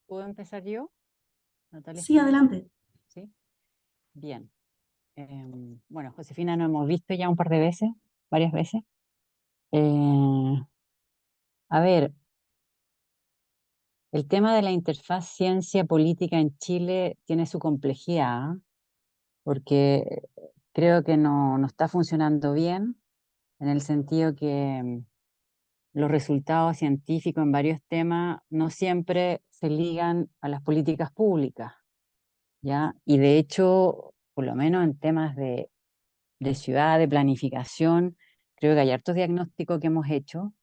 ¿Puedo empezar yo, Natalia Sí, Espinosa? adelante. Sí, bien. Bueno, Josefina nos hemos visto ya un par de veces, varias veces. A ver, el tema de la interfaz ciencia-política en Chile tiene su complejidad, ¿ah? Porque creo que no está funcionando bien, en el sentido que los resultados científicos en varios temas no siempre se ligan a las políticas públicas, ¿ya? Y de hecho, por lo menos en temas de ciudad, de planificación, creo que hay hartos diagnósticos que hemos hecho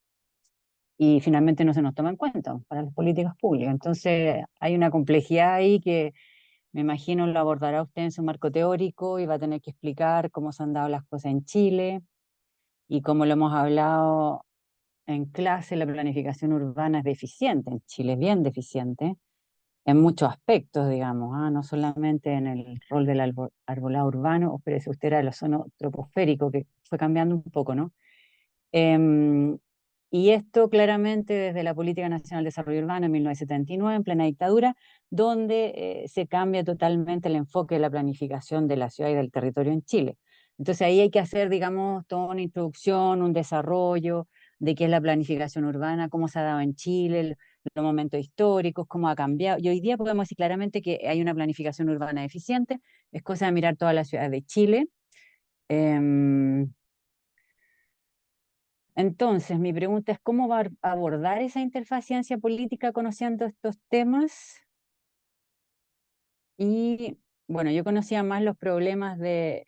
y finalmente no se nos toma en cuenta para las políticas públicas. Entonces hay una complejidad ahí que me imagino lo abordará usted en su marco teórico y va a tener que explicar cómo se han dado las cosas en Chile y cómo lo hemos hablado en clase, la planificación urbana es deficiente en Chile, es bien deficiente en muchos aspectos, digamos, no solamente en el rol del arbolado urbano, pero si usted era el ozono troposférico, que fue cambiando un poco, ¿no? Em, y esto claramente desde la Política Nacional de Desarrollo Urbano en 1979, en plena dictadura, donde se cambia totalmente el enfoque de la planificación de la ciudad y del territorio en Chile. Entonces ahí hay que hacer, digamos, toda una introducción, un desarrollo de qué es la planificación urbana, cómo se ha dado en Chile, los momentos históricos, cómo ha cambiado. Y hoy día podemos decir claramente que hay una planificación urbana deficiente, es cosa de mirar todas las ciudades de Chile. Em, entonces, mi pregunta es, ¿cómo va a abordar esa interfaz ciencia política conociendo estos temas? Y bueno, yo conocía más los problemas de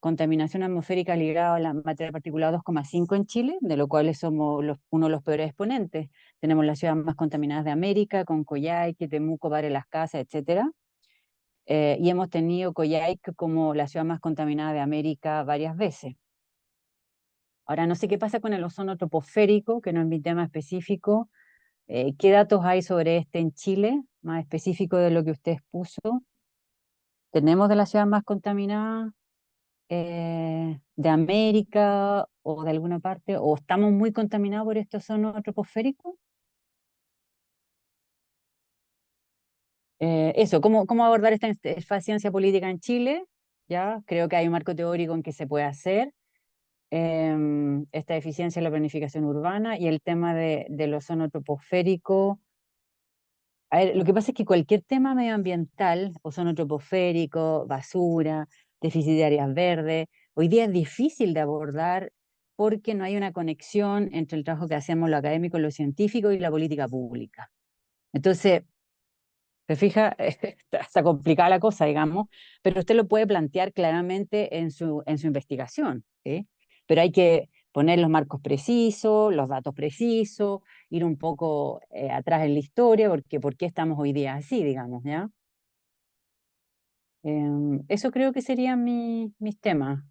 contaminación atmosférica ligada a la materia particulada 2,5 en Chile, de lo cual somos uno de los peores exponentes. Tenemos las ciudades más contaminadas de América, con Coyhaique, Temuco, Barre Las Casas, etcétera. Y hemos tenido Coyhaique como la ciudad más contaminada de América varias veces. Ahora, no sé qué pasa con el ozono troposférico, que no es mi tema específico. ¿Qué datos hay sobre este en Chile, más específico de lo que usted expuso? ¿Tenemos de la ciudad más contaminada de América o de alguna parte? ¿O estamos muy contaminados por este ozono troposférico? Eso, ¿cómo abordar esta ciencia política en Chile? Ya, creo que hay un marco teórico en que se puede hacer. Esta eficiencia en la planificación urbana y el tema del ozono troposférico. A ver, lo que pasa es que cualquier tema medioambiental, ozono troposférico, basura, déficit de áreas verdes, hoy día es difícil de abordar porque no hay una conexión entre el trabajo que hacemos los académicos, los científicos y la política pública. Entonces, se fija, está complicada la cosa, digamos, pero usted lo puede plantear claramente en su investigación, ¿sí? Pero hay que poner los marcos precisos, los datos precisos, ir un poco atrás en la historia, porque ¿por qué estamos hoy día así, digamos, ya? Eso creo que serían mis temas.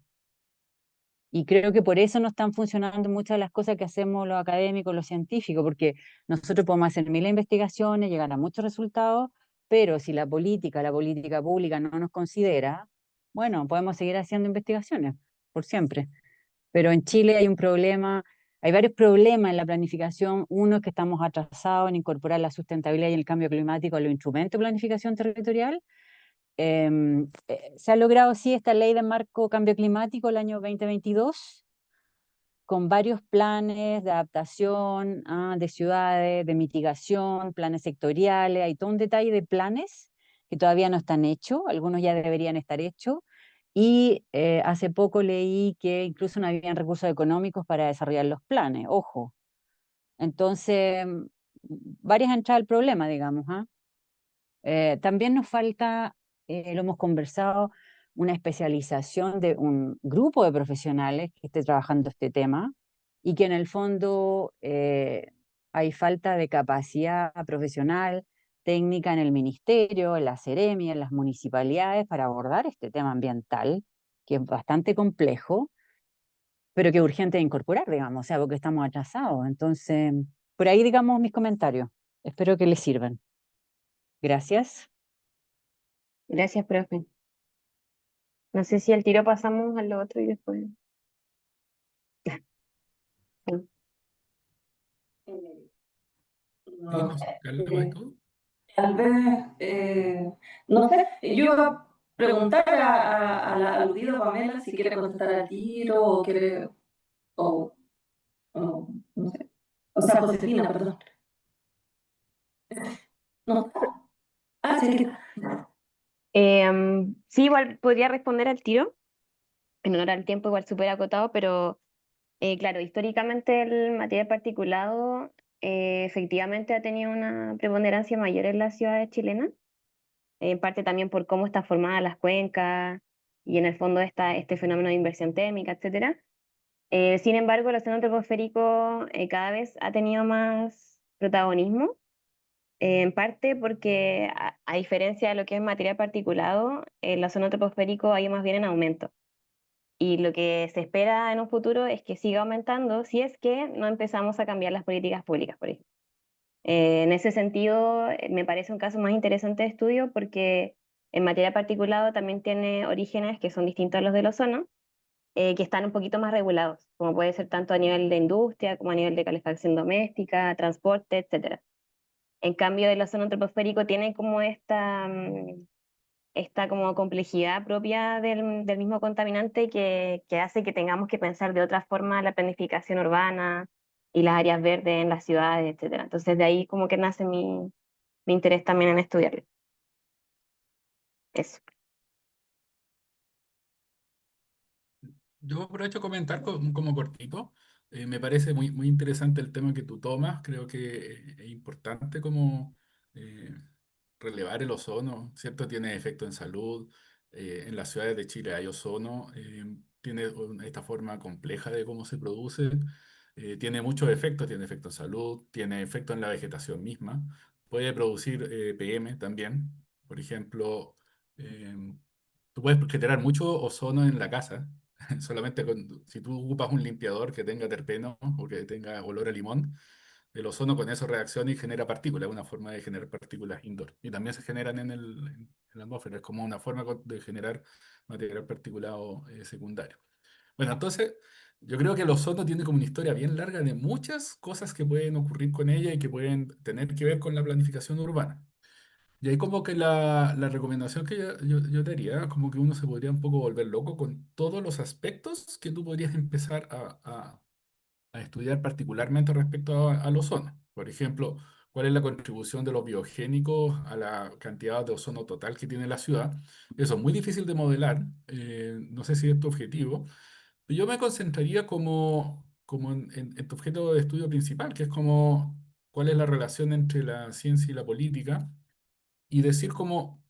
Y creo que por eso no están funcionando muchas de las cosas que hacemos los académicos, los científicos, porque nosotros podemos hacer miles de investigaciones, llegar a muchos resultados, pero si la política pública no nos considera, bueno, podemos seguir haciendo investigaciones por siempre. Pero en Chile hay un problema, hay varios problemas en la planificación. Uno es que estamos atrasados en incorporar la sustentabilidad y el cambio climático a los instrumentos de planificación territorial. Se ha logrado, sí, esta ley de marco cambio climático el año 2022, con varios planes de adaptación de ciudades, de mitigación, planes sectoriales. Hay todo un detalle de planes que todavía no están hechos, algunos ya deberían estar hechos. Y hace poco leí que incluso no habían recursos económicos para desarrollar los planes, ojo. Entonces, varias entradas al problema, digamos. También nos falta, lo hemos conversado, una especialización de un grupo de profesionales que esté trabajando este tema y que en el fondo hay falta de capacidad profesional, técnica en el ministerio, en la Seremi, en las municipalidades para abordar este tema ambiental, que es bastante complejo, pero que es urgente de incorporar, digamos, o sea, porque estamos atrasados. Entonces, por ahí, digamos, mis comentarios. Espero que les sirvan. Gracias. Gracias, profe. No sé si al tiro pasamos a lo otro y después. Sí. No Seguimos, sé. Carla, ¿vas tú? Tal vez, no sé, yo iba a preguntar a la aludida Pamela si quiere contestar al tiro o quiere, o, no sé, o sea, Josefina, perdón. No, sí, aquí está. Sí, igual podría responder al tiro, en honor al tiempo, igual súper acotado, pero claro, históricamente el material particulado efectivamente ha tenido una preponderancia mayor en las ciudades chilenas, en parte también por cómo están formadas las cuencas y en el fondo este fenómeno de inversión térmica, etcétera. Sin embargo, el ozono troposférico cada vez ha tenido más protagonismo, en parte porque, a diferencia de lo que es material particulado, el ozono troposférico ha ido más bien en aumento. Y lo que se espera en un futuro es que siga aumentando si es que no empezamos a cambiar las políticas públicas, por ejemplo. En ese sentido, me parece un caso más interesante de estudio porque el material particulado también tiene orígenes que son distintos a los del ozono, que están un poquito más regulados, como puede ser tanto a nivel de industria como a nivel de calefacción doméstica, transporte, etcétera. En cambio, el ozono troposférico tiene como esta como complejidad propia del mismo contaminante que hace que tengamos que pensar de otra forma la planificación urbana y las áreas verdes en las ciudades, etcétera. Entonces, de ahí como que nace mi interés también en estudiarlo. Eso. Yo aprovecho a comentar como cortito. Me parece muy interesante el tema que tú tomas. Creo que es importante como eh, relevar el ozono, ¿cierto? Tiene efecto en salud. En las ciudades de Chile hay ozono. Tiene esta forma compleja de cómo se produce. Tiene muchos efectos. Tiene efecto en salud. Tiene efecto en la vegetación misma. Puede producir PM también. Por ejemplo, em, tú puedes generar mucho ozono en la casa. Solamente si tú ocupas un limpiador que tenga terpeno o que tenga olor a limón, el ozono con eso reacciona y genera partículas, es una forma de generar partículas indoor. Y también se generan en la atmósfera, es como una forma de generar material particulado secundario. Bueno, entonces yo creo que el ozono tiene como una historia bien larga de muchas cosas que pueden ocurrir con ella y que pueden tener que ver con la planificación urbana. Y ahí como que la recomendación que yo te haría, como que uno se podría un poco volver loco con todos los aspectos que tú podrías empezar a estudiar particularmente respecto al ozono. Por ejemplo, cuál es la contribución de los biogénicos a la cantidad de ozono total que tiene la ciudad. Eso es muy difícil de modelar, no sé si es tu objetivo, pero yo me concentraría como en tu objeto de estudio principal, que es como cuál es la relación entre la ciencia y la política y decir como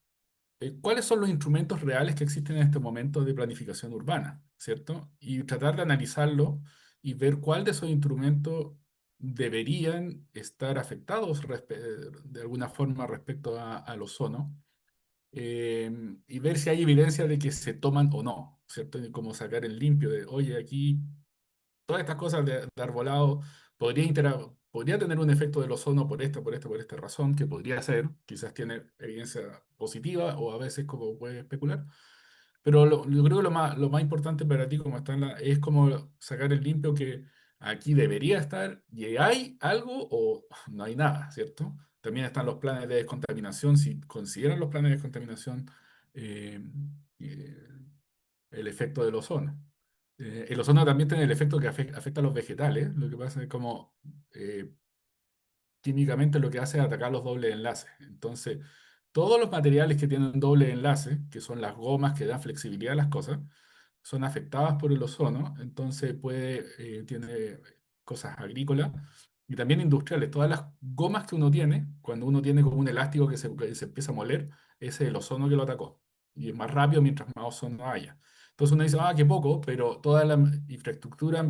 cuáles son los instrumentos reales que existen en este momento de planificación urbana, ¿cierto? Y tratar de analizarlo y ver cuál de esos instrumentos deberían estar afectados de alguna forma respecto al ozono, y ver si hay evidencia de que se toman o no, ¿cierto? Y como sacar el limpio de, oye, aquí todas estas cosas de arbolado podría tener un efecto del ozono por esta razón, que podría ser, quizás tiene evidencia positiva o a veces como puede especular, pero yo creo que lo más importante para ti como está es como sacar el limpio que aquí debería estar y hay algo o no hay nada, ¿cierto? También están los planes de descontaminación, si consideran los planes de descontaminación eh, eh, el efecto del ozono. El ozono también tiene el efecto que afecta a los vegetales. Lo que pasa es como eh, químicamente lo que hace es atacar los dobles enlaces. Entonces, todos los materiales que tienen doble enlace, que son las gomas que dan flexibilidad a las cosas, son afectadas por el ozono. Entonces, tiene cosas agrícolas y también industriales. Todas las gomas que uno tiene, cuando uno tiene como un elástico que se empieza a moler, ese es el ozono que lo atacó. Y es más rápido mientras más ozono haya. Entonces uno dice, ah, qué poco, pero toda la infraestructura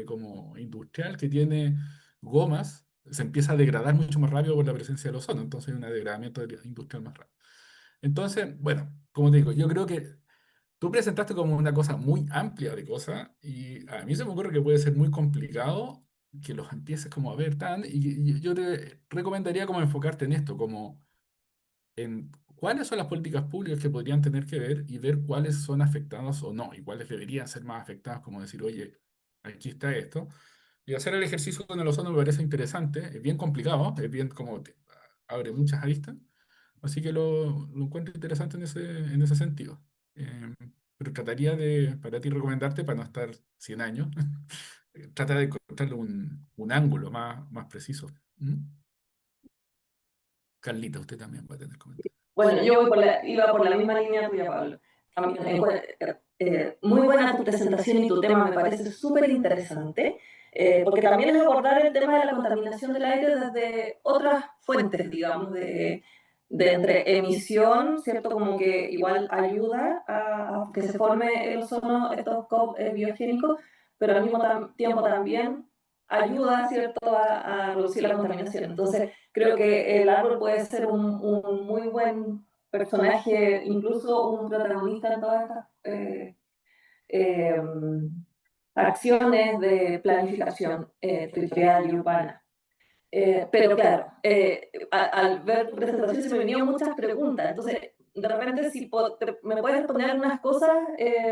como industrial que tiene gomas se empieza a degradar mucho más rápido por la presencia del ozono, entonces hay un degradamiento industrial más rápido. Entonces, bueno, como te digo, yo creo que tú presentaste como una cosa muy amplia de cosas y a mí se me ocurre que puede ser muy complicado que los empieces como a ver y yo te recomendaría como enfocarte en esto, como en cuáles son las políticas públicas que podrían tener que ver y ver cuáles son afectadas o no, y cuáles deberían ser más afectadas, como decir, oye, aquí está esto. Y hacer el ejercicio con el ozono me parece interesante, es bien complicado, es bien como abre muchas aristas, así que lo encuentro interesante en ese sentido. Pero trataría de, para ti, recomendarte, para no estar 100 años, trata de encontrarle un ángulo más preciso. ¿Mm? Carlita, usted también va a tener comentarios. Bueno, yo iba por la misma línea tuya, Pablo. A mí muy buena tu presentación y tu tema me parece súper interesante, porque también es abordar el tema de la contaminación del aire desde otras fuentes, digamos, de entre emisión, ¿cierto? Como que igual ayuda a que se forme el ozono, estos biogénicos, pero al mismo tiempo también ayuda, ¿cierto?, a reducir la contaminación. Entonces, creo que el árbol puede ser un muy buen personaje, incluso un protagonista en todas estas eh, acciones de planificación territorial y urbana. Pero claro, al ver tu presentación se me vinieron muchas preguntas, entonces de repente si me puedes responder algunas cosas,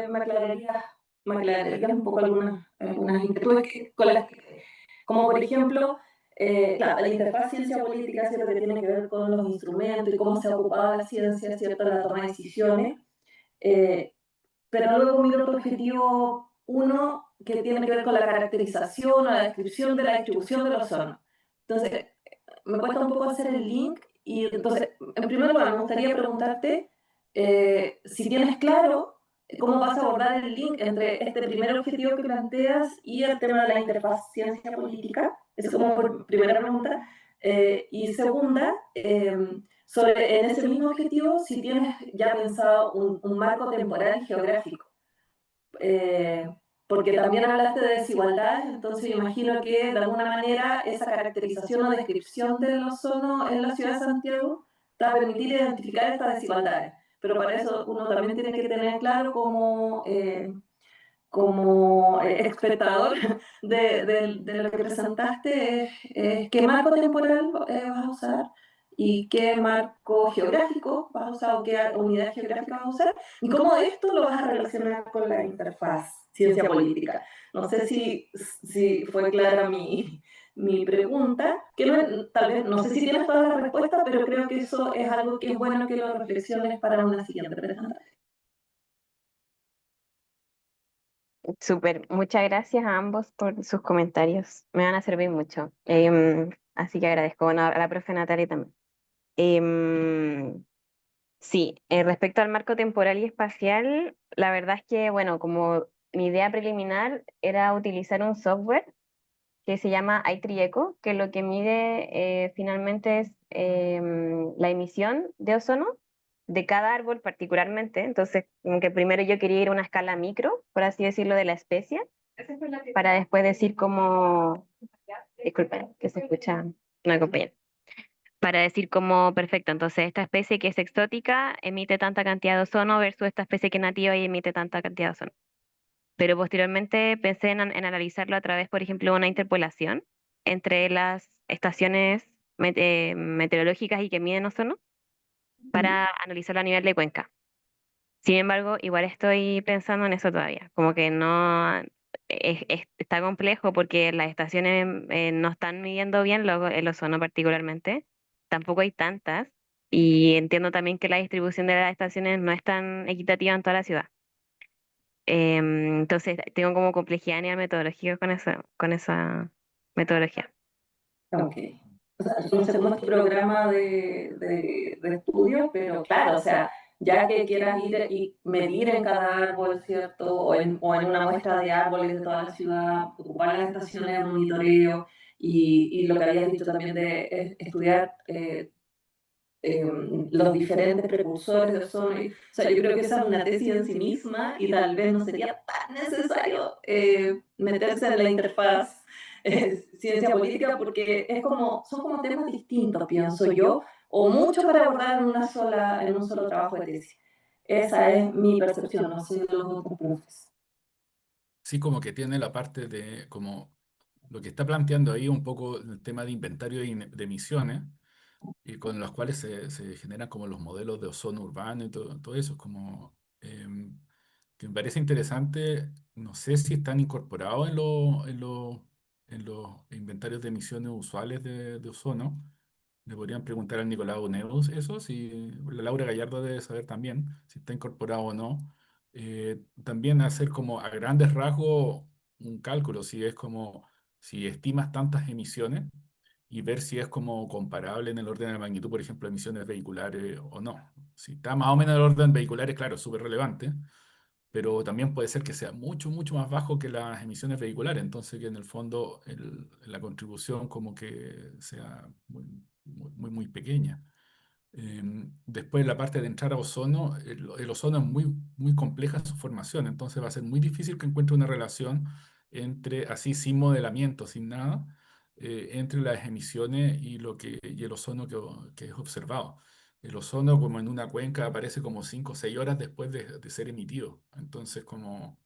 me aclararías un poco algunas inquietudes con las que, como por ejemplo, claro, la interfaz ciencia política, ¿cierto?, que tiene que ver con los instrumentos y cómo se ha ocupado la ciencia, ¿cierto?, en la toma de decisiones. Eh, pero luego miro tu objetivo uno, que tiene que ver con la caracterización o la descripción de la distribución del ozono. Entonces, me cuesta un poco hacer el link y entonces, en primer lugar, me gustaría preguntarte si tienes claro cómo vas a abordar el link entre este primer objetivo que planteas y el tema de la interfaz ciencia política. Es como primera pregunta. Y segunda, en ese mismo objetivo, si tienes ya pensado un marco temporal geográfico, eh, porque también hablaste de desigualdades, entonces imagino que de alguna manera esa caracterización o descripción del ozono en la ciudad de Santiago te va a permitir identificar estas desigualdades, pero para eso uno también tiene que tener claro como espectador de lo que presentaste, qué marco temporal vas a usar y qué marco geográfico vas a usar o qué unidad geográfica vas a usar y cómo esto lo vas a relacionar con la interfaz ciencia política. No sé si fue clara mi pregunta, que tal vez, no sé si tienes todas las respuestas, pero creo que eso es algo que es bueno que lo reflexiones para una siguiente presentación. Súper, muchas gracias a ambos por sus comentarios. Me van a servir mucho. Así que agradezco. Bueno, a la profe Natalia también. Em, sí, respecto al marco temporal y espacial, la verdad es que, bueno, como mi idea preliminar era utilizar un software que se llama iTrieco, que lo que mide finalmente es la emisión de ozono de cada árbol particularmente. Entonces, como que primero yo quería ir a una escala micro, por así decirlo, de la especie, para después decir cómo, disculpen, que se escucha una compañera, para decir como, perfecto, entonces esta especie que es exótica emite tanta cantidad de ozono versus esta especie que es nativa y emite tanta cantidad de ozono. Pero posteriormente pensé en analizarlo a través, por ejemplo, de una interpolación entre las estaciones meteorológicas y que miden ozono para analizarlo a nivel de cuenca. Sin embargo, igual estoy pensando en eso todavía, como que no está complejo porque las estaciones no están midiendo bien el ozono particularmente, tampoco hay tantas, y entiendo también que la distribución de las estaciones no es tan equitativa en toda la ciudad. Entonces tengo como complejidad a nivel metodológico con esa metodología. Ok. O sea, no sé cómo es tu programa de estudio, pero claro, o sea, ya que quieras ir y medir en cada árbol, ¿cierto? O en una muestra de árboles de toda la ciudad, ocupar las estaciones de monitoreo y lo que habías dicho también de estudiar eh, los diferentes precursores de ozono. O sea, yo creo que esa es una tesis en sí misma y tal vez no sería tan necesario meterse en la interfaz ciencia política porque son como temas distintos, pienso yo, o mucho para abordar en un solo trabajo de tesis. Esa es mi percepción, no sé de los otros profes. Sí, como que tiene la parte de, como lo que está planteando ahí un poco el tema de inventario de emisiones, y con los cuales se generan como los modelos de ozono urbano y todo eso, como que me parece interesante. No sé si están incorporados en los inventarios de emisiones usuales de ozono. Le podrían preguntar al Nicolau Neus eso, si la Laura Gallardo debe saber también si está incorporado o no. También hacer como a grandes rasgos un cálculo, si es como, si estimas tantas emisiones y ver si es como comparable en el orden de la magnitud, por ejemplo, emisiones vehiculares o no. Si está más o menos en el orden vehiculares, claro, es súper relevante, pero también puede ser que sea mucho, mucho más bajo que las emisiones vehiculares, entonces que en el fondo la contribución como que sea muy, muy, muy, muy pequeña. Después la parte de entrar a ozono, el ozono es muy, muy compleja en su formación, entonces va a ser muy difícil que encuentre una relación entre, así sin modelamiento, sin nada, entre las emisiones y el ozono que es observado. El ozono, como en una cuenca, aparece como 5 o 6 horas después de ser emitido. Entonces, como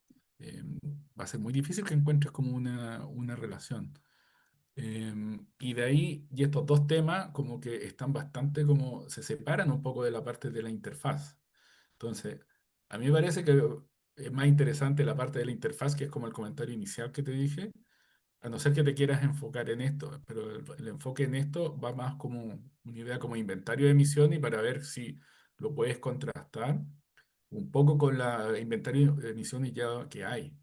va a ser muy difícil que encuentres como una relación. Y de ahí, y estos dos temas como que están bastante como, se separan un poco de la parte de la interfaz. Entonces, a mí me parece que es más interesante la parte de la interfaz, que es como el comentario inicial que te dije, a no ser que te quieras enfocar en esto, pero el enfoque en esto va más como una idea como inventario de emisiones y para ver si lo puedes contrastar un poco con la inventario de emisiones ya que hay.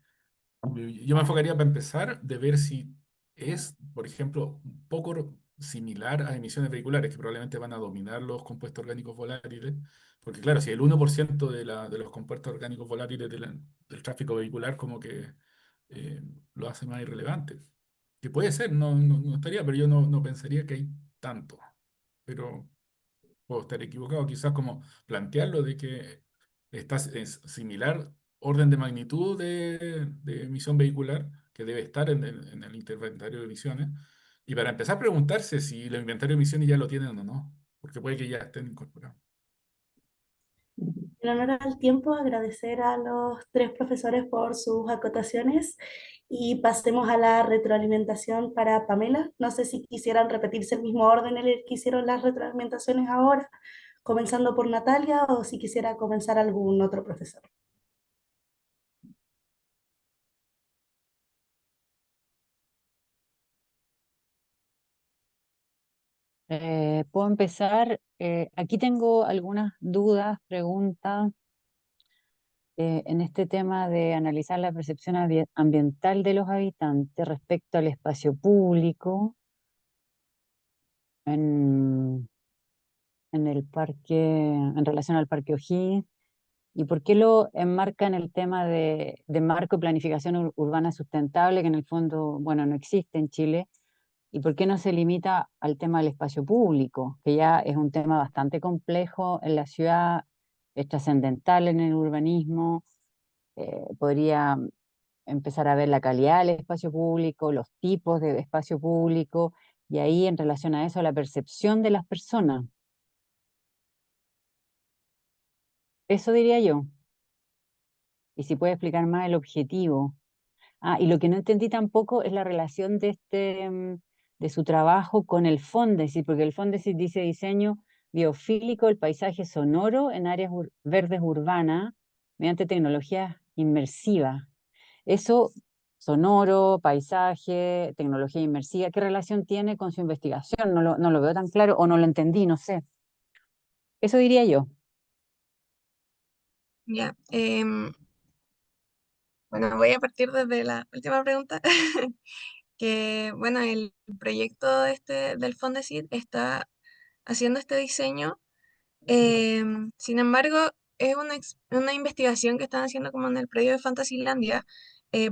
Yo me enfocaría para empezar de ver si es, por ejemplo, un poco similar a emisiones vehiculares, que probablemente van a dominar los compuestos orgánicos volátiles, porque claro, si el 1% de los compuestos orgánicos volátiles del tráfico vehicular como que lo hace más irrelevante. Que puede ser, no estaría, pero yo no pensaría que hay tanto. Pero puedo estar equivocado, quizás como plantearlo de que es similar orden de magnitud de emisión vehicular que debe estar en el inventario de emisiones. Y para empezar a preguntarse si el inventario de emisiones ya lo tienen o no, porque puede que ya estén incorporados. En honor al tiempo, agradecer a los tres profesores por sus acotaciones y pasemos a la retroalimentación para Pamela. No sé si quisieran repetirse el mismo orden en el que hicieron las retroalimentaciones ahora, comenzando por Natalia, o si quisiera comenzar algún otro profesor. Puedo empezar. Aquí tengo algunas dudas, preguntas en este tema de analizar la percepción ambiental de los habitantes respecto al espacio público en, en el parque, en relación al Parque O'Higgins, y por qué lo enmarca en el tema de marco de planificación urbana sustentable, que en el fondo, bueno, no existe en Chile. ¿Y por qué no se limita al tema del espacio público, que ya es un tema bastante complejo en la ciudad, es trascendental en el urbanismo? Podría empezar a ver la calidad del espacio público, los tipos de espacio público, y ahí en relación a eso, la percepción de las personas. Eso diría yo. Y si puede explicar más el objetivo. Ah, y lo que no entendí tampoco es la relación de su trabajo con el FONDESIT, porque el FONDESIT dice diseño biofílico del paisaje sonoro en áreas verdes urbanas mediante tecnologías inmersivas. Eso, sonoro, paisaje, tecnología inmersiva, ¿qué relación tiene con su investigación? No lo veo tan claro o no lo entendí, no sé. Eso diría yo. Ya, bueno, voy a partir desde la última pregunta, que bueno, el proyecto este del Fondesit está haciendo este diseño. Sin embargo, es una investigación que están haciendo como en el predio de Fantasylandia,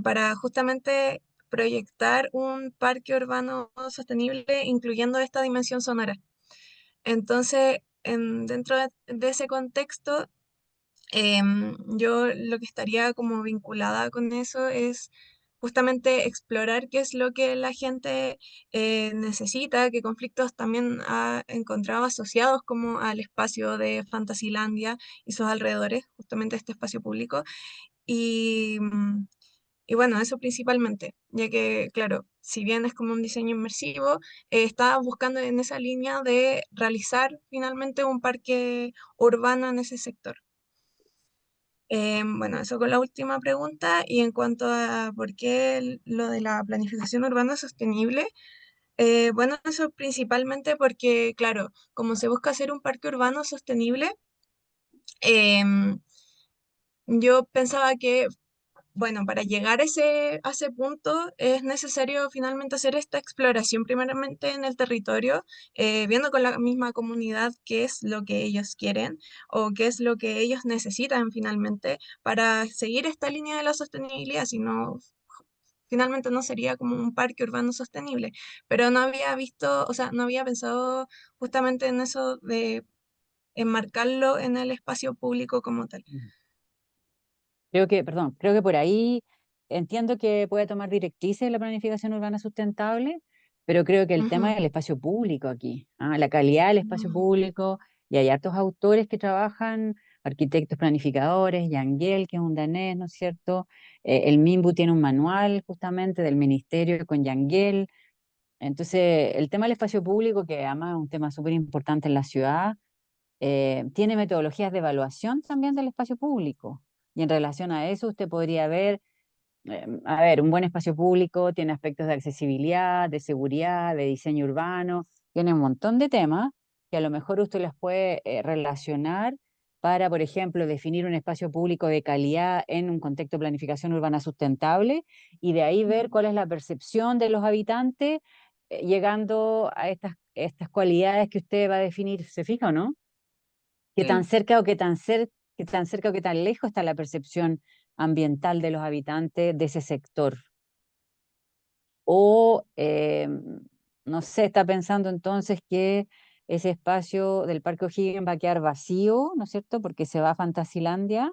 para justamente proyectar un parque urbano sostenible incluyendo esta dimensión sonora. Entonces, dentro de ese contexto, yo lo que estaría como vinculada con eso es justamente explorar qué es lo que la gente necesita, qué conflictos también ha encontrado asociados como al espacio de Fantasylandia y sus alrededores, justamente este espacio público. Y, y bueno, eso principalmente, ya que, claro, si bien es como un diseño inmersivo, está buscando en esa línea de realizar finalmente un parque urbano en ese sector. Bueno, eso con la última pregunta. Y en cuanto a por qué lo de la planificación urbana sostenible, bueno, eso principalmente porque, claro, como se busca hacer un parque urbano sostenible, em, yo pensaba que, bueno, para llegar a ese punto es necesario finalmente hacer esta exploración primeramente en el territorio, viendo con la misma comunidad qué es lo que ellos quieren o qué es lo que ellos necesitan finalmente para seguir esta línea de la sostenibilidad, si no, finalmente no sería como un parque urbano sostenible. Pero no había visto, o sea, no había pensado justamente en eso de enmarcarlo en el espacio público como tal. Creo que por ahí entiendo que puede tomar directrices de la planificación urbana sustentable, pero creo que el tema Ujú. es el espacio público aquí, la calidad del espacio Mm. público, y hay hartos autores que trabajan, arquitectos planificadores, Jan Gehl, que es un danés, ¿no es cierto? El MIMBU tiene un manual justamente del ministerio con Jan Gehl. Entonces, el tema del espacio público, que además es un tema súper importante en la ciudad, tiene metodologías de evaluación también del espacio público. Y en relación a eso, usted podría ver, a ver, un buen espacio público tiene aspectos de accesibilidad, de seguridad, de diseño urbano, tiene un montón de temas que a lo mejor usted los puede relacionar para, por ejemplo, definir un espacio público de calidad en un contexto de planificación urbana sustentable y de ahí ver cuál es la percepción de los habitantes llegando a estas cualidades que usted va a definir. ¿Se fija o no? ¿Qué tan Sí, cerca o qué tan cerca o qué tan lejos está la percepción ambiental de los habitantes de ese sector? O, no sé, está pensando entonces que ese espacio del Parque O'Higgins va a quedar vacío, ¿no es cierto? Porque se va a Fantasilandia.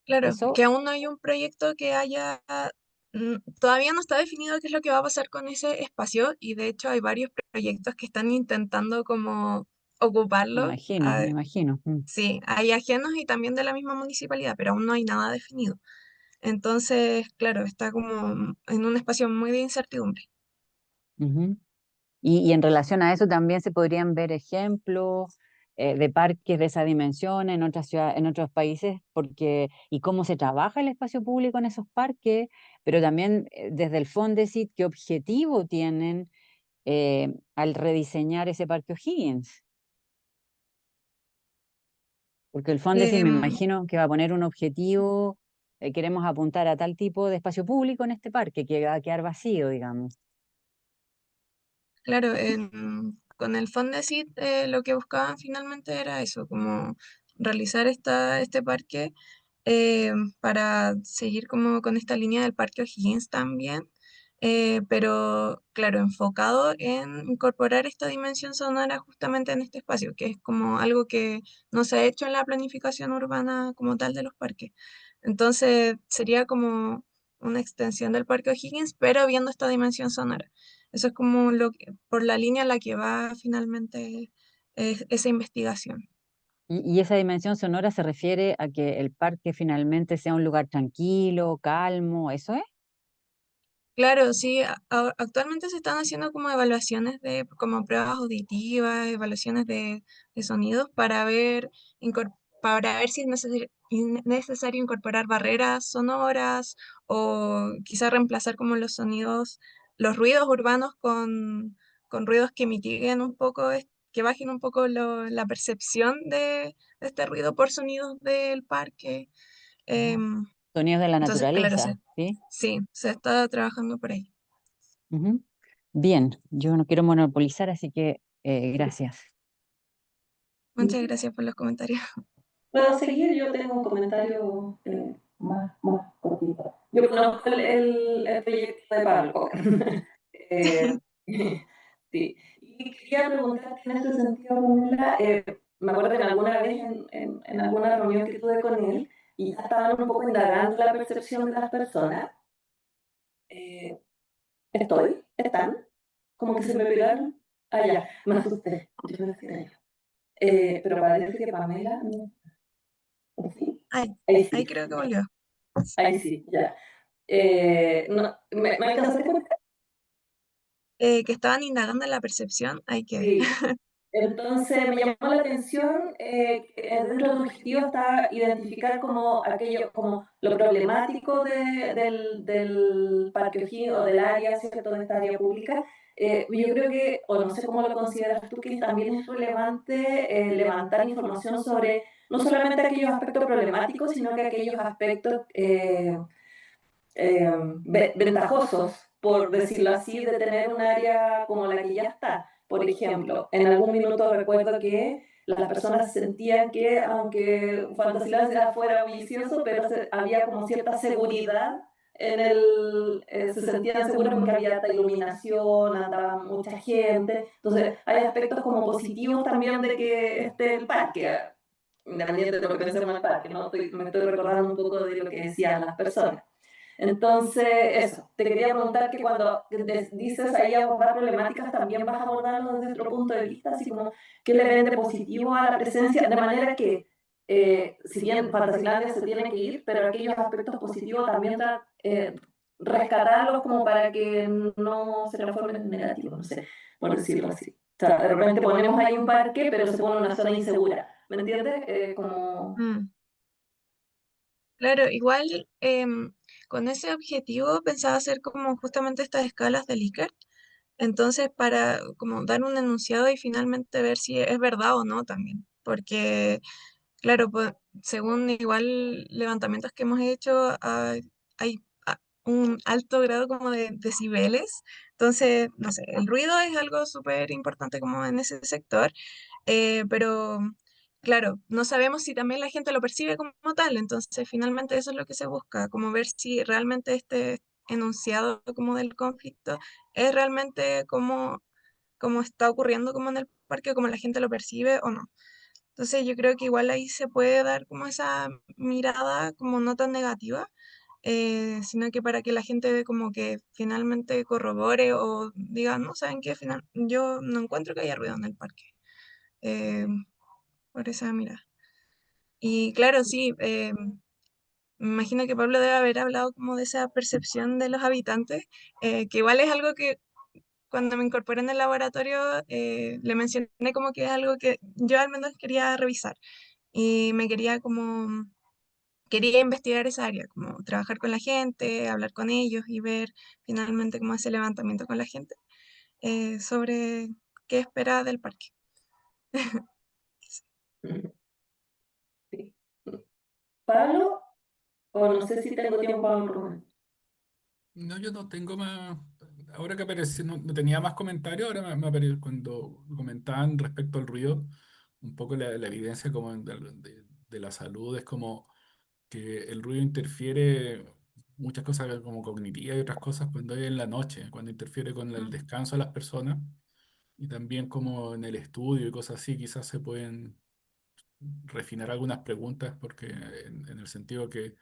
claro, Eso, que aún no hay un proyecto que haya, todavía no está definido qué es lo que va a pasar con ese espacio y de hecho hay varios proyectos que están intentando como ocuparlo. me imagino. Sí, hay ajenos y también de la misma municipalidad, pero aún no hay nada definido. Entonces, claro, está como en un espacio muy de incertidumbre. Ujú. Y en relación a eso también se podrían ver ejemplos de parques de esa dimensión en otras ciudades, en otros países, porque, y cómo se trabaja el espacio público en esos parques, pero también desde el Fondesit, qué objetivo tienen al rediseñar ese Parque O'Higgins. Porque el Fondesit me Em, imagino que va a poner un objetivo, queremos apuntar a tal tipo de espacio público en este parque, que va a quedar vacío, digamos. Claro, con el Fondesit lo que buscaban finalmente era eso, como realizar este parque para seguir como con esta línea del Parque O'Higgins también, pero claro, enfocado en incorporar esta dimensión sonora justamente en este espacio, que es como algo que no se ha hecho en la planificación urbana como tal de los parques. Entonces sería como una extensión del Parque O'Higgins, pero viendo esta dimensión sonora. Eso es como por la línea en la que va finalmente esa investigación. Y esa dimensión sonora se refiere a que el parque finalmente sea un lugar tranquilo, calmo, ¿eso es? Claro, sí, actualmente se están haciendo como evaluaciones de, como pruebas auditivas, evaluaciones de sonidos para ver si es necesario incorporar barreras sonoras o quizá reemplazar como los sonidos, los ruidos urbanos con ruidos que mitiguen un poco, que bajen un poco la percepción de este ruido por sonidos del parque. Ajá. Em, Sonidos de la entonces, claro, naturaleza, ¿sí? sí, se está trabajando por ahí. Ujú. Bien, yo no quiero monopolizar, así que gracias. Muchas gracias por los comentarios. Para seguir, yo tengo un comentario más cortito. Yo conozco el proyecto de Pablo. Eh, sí. Y quería preguntarte en ese sentido, Pamela, me acuerdo que en alguna vez en alguna reunión que tuve con él, y ya estaban un poco indagando la percepción de las personas. Eh, ¿Están? Como que se me pegaron. Ah, ya, me asusté. Yo me decía yo. Pero parece que Pamela, no. ¿Sí? Ay, Ahí ahí sí, creo que ya. volvió. Ahí sí, ya. No, ¿me alcanzaste a escuchar? Que estaban indagando en la percepción, ahí quedé. Sí. Entonces me llamó la atención que dentro de tu objetivo está identificar como aquello, como lo problemático del Parque O'Higgins o del área, ¿cierto?, de esta área pública. Yo creo que, o no sé cómo lo consideras tú, que también es relevante levantar información sobre no solamente aquellos aspectos problemáticos, sino que aquellos aspectos ventajosos, por decirlo así, de tener un área como la que ya está. Por ejemplo, en algún minuto recuerdo que las personas sentían que, aunque Fantasyland fuera bullicioso, pero había como cierta seguridad se sentían seguros porque había alta iluminación, andaba mucha gente. Entonces, hay aspectos como positivos también de que esté el parque, independiente de lo que pensemos en el parque, ¿no? Me estoy recordando un poco de lo que decían las personas. Entonces, eso, te quería preguntar que cuando dices ahí abordar problemáticas, también vas a abordarlo desde otro punto de vista, así como qué le ven de positivo a la presencia, de manera que, si bien Fantasylandia se tiene que ir, pero aquellos aspectos positivos también rescatarlos como para que no se transformen en negativos, no sé, por decirlo así. O sea, de repente ponemos ahí un parque, pero se pone una zona insegura, ¿me entiendes? Como... Mm. Claro, igual con ese objetivo pensaba hacer como justamente estas escalas de Likert. Entonces, para como dar un enunciado y finalmente ver si es verdad o no también. Porque, claro, pues, según igual levantamientos que hemos hecho, hay un alto grado como de decibeles. Entonces, no sé, el ruido es algo súper importante como en ese sector, pero claro, no sabemos si también la gente lo percibe como tal. Entonces, finalmente eso es lo que se busca, como ver si realmente este enunciado como del conflicto es realmente como está ocurriendo como en el parque, como la gente lo percibe o no. Entonces yo creo que igual ahí se puede dar como esa mirada como no tan negativa, sino que para que la gente como que finalmente corrobore o diga, no, ¿saben qué? Yo no encuentro que haya ruido en el parque. eh, por esa mirada. Y claro, sí, me imagino que Pablo debe haber hablado como de esa percepción de los habitantes, que igual es algo que cuando me incorporé en el laboratorio, le mencioné como que es algo que yo al menos quería revisar y me quería investigar esa área, como trabajar con la gente, hablar con ellos y ver finalmente cómo ese levantamiento con la gente sobre qué espera del parque. Sí. Pablo, o no sé si tengo tiempo para un Rubén. No, yo no tengo más. Ahora que apareció, no tenía más comentarios, ahora me apareció cuando comentaban respecto al ruido, un poco la evidencia como de la salud es como que el ruido interfiere muchas cosas como cognitivas y otras cosas cuando es en la noche, cuando interfiere con el Mm, descanso de las personas y también como en el estudio y cosas así, quizás se pueden refinar algunas preguntas porque en el sentido que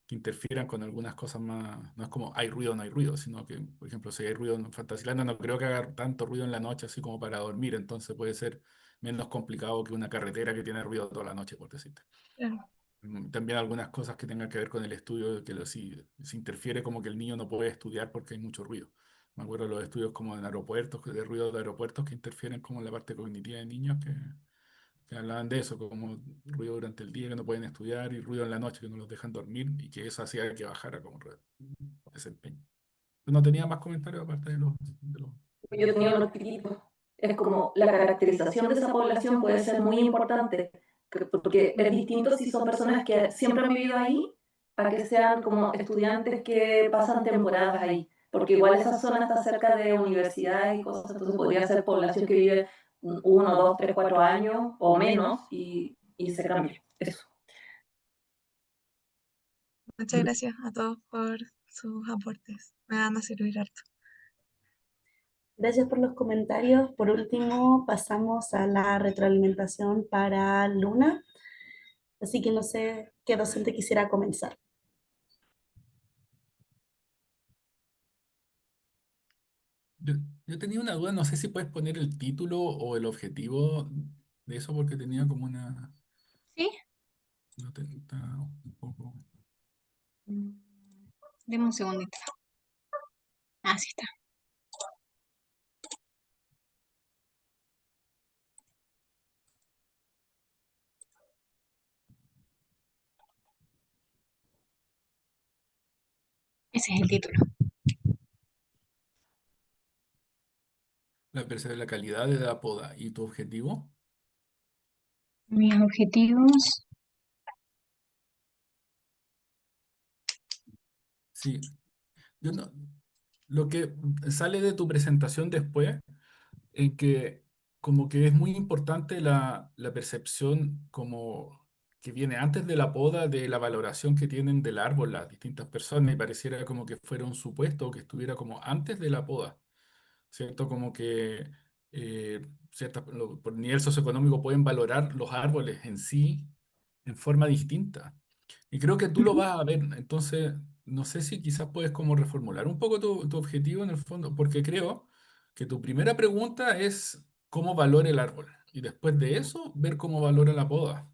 interfieran con algunas cosas más, no es como hay ruido o no hay ruido, sino que, por ejemplo, si hay ruido en Fantasylandia, no creo que haga tanto ruido en la noche así como para dormir, entonces puede ser menos complicado que una carretera que tiene ruido toda la noche, por decirte. claro. También algunas cosas que tengan que ver con el estudio, de que si interfiere como que el niño no puede estudiar porque hay mucho ruido. Me acuerdo de los estudios como en aeropuertos, de ruido de aeropuertos que interfieren como en la parte cognitiva de niños que hablaban de eso, como ruido durante el día que no pueden estudiar y ruido en la noche que no los dejan dormir y que eso hacía que bajara como desempeño. No tenía más comentarios aparte de los... Yo tenía unos tiritos. Es como la caracterización de esa población puede ser muy importante, porque es distinto si son personas que siempre han vivido ahí a que sean como estudiantes que pasan temporadas ahí, porque igual esa zona está cerca de universidades y cosas, entonces podría ser población que vive 1, 2, 3, 4 años o menos y se cambia. Eso. Muchas gracias a todos por sus aportes. Me van a servir harto. Gracias por los comentarios. Por último, pasamos a la retroalimentación para Luna. Así que no sé qué docente quisiera comenzar. Yo, yo tenía una duda, no sé si puedes poner el título o el objetivo de eso porque tenía como una... ¿Sí? No está un poco... Mm, Deme un segundito. Ah, sí está. Ese es el título. La calidad de la poda y tu objetivo. Mis objetivos. Sí, yo no, lo que sale de tu presentación después, en que como que es muy importante la percepción como que viene antes de la poda, de la valoración que tienen del árbol las distintas personas, y pareciera como que fuera un supuesto o que estuviera como antes de la poda, ¿cierto? Como que por nivel socioeconómico pueden valorar los árboles en sí en forma distinta. Y creo que tú lo Ujú. vas a ver, entonces no sé si quizás puedes como reformular un poco tu objetivo en el fondo, porque creo que tu primera pregunta es cómo valora el árbol y después de eso ver cómo valora la poda.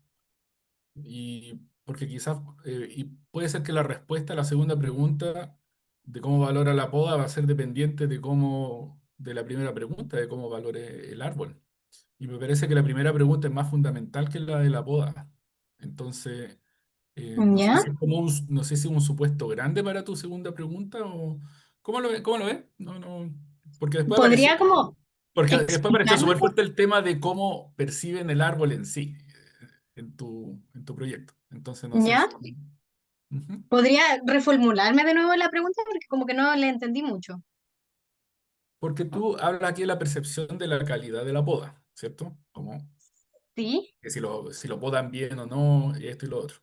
Y porque quizás, y puede ser que la respuesta a la segunda pregunta de cómo valora la poda va a ser dependiente de cómo, de la primera pregunta, de cómo valore el árbol. Y me parece que la primera pregunta es más fundamental que la de la poda. Entonces, no sé ¿Ya? si es como no sé si es un supuesto grande para tu segunda pregunta o ¿cómo lo ves? ¿Cómo lo ves? No, no, porque después apareció, ¿Podría como porque después apareció explicarme? súper fuerte el tema de cómo perciben el árbol en sí, en tu proyecto. Entonces, no sé ¿Ya? si... Ujú. ¿Podría reformularme de nuevo la pregunta? Porque como que no le entendí mucho. Porque tú hablas aquí de la percepción de la calidad de la poda, ¿cierto? Como ¿Sí? que si lo podan bien o no, y esto y lo otro.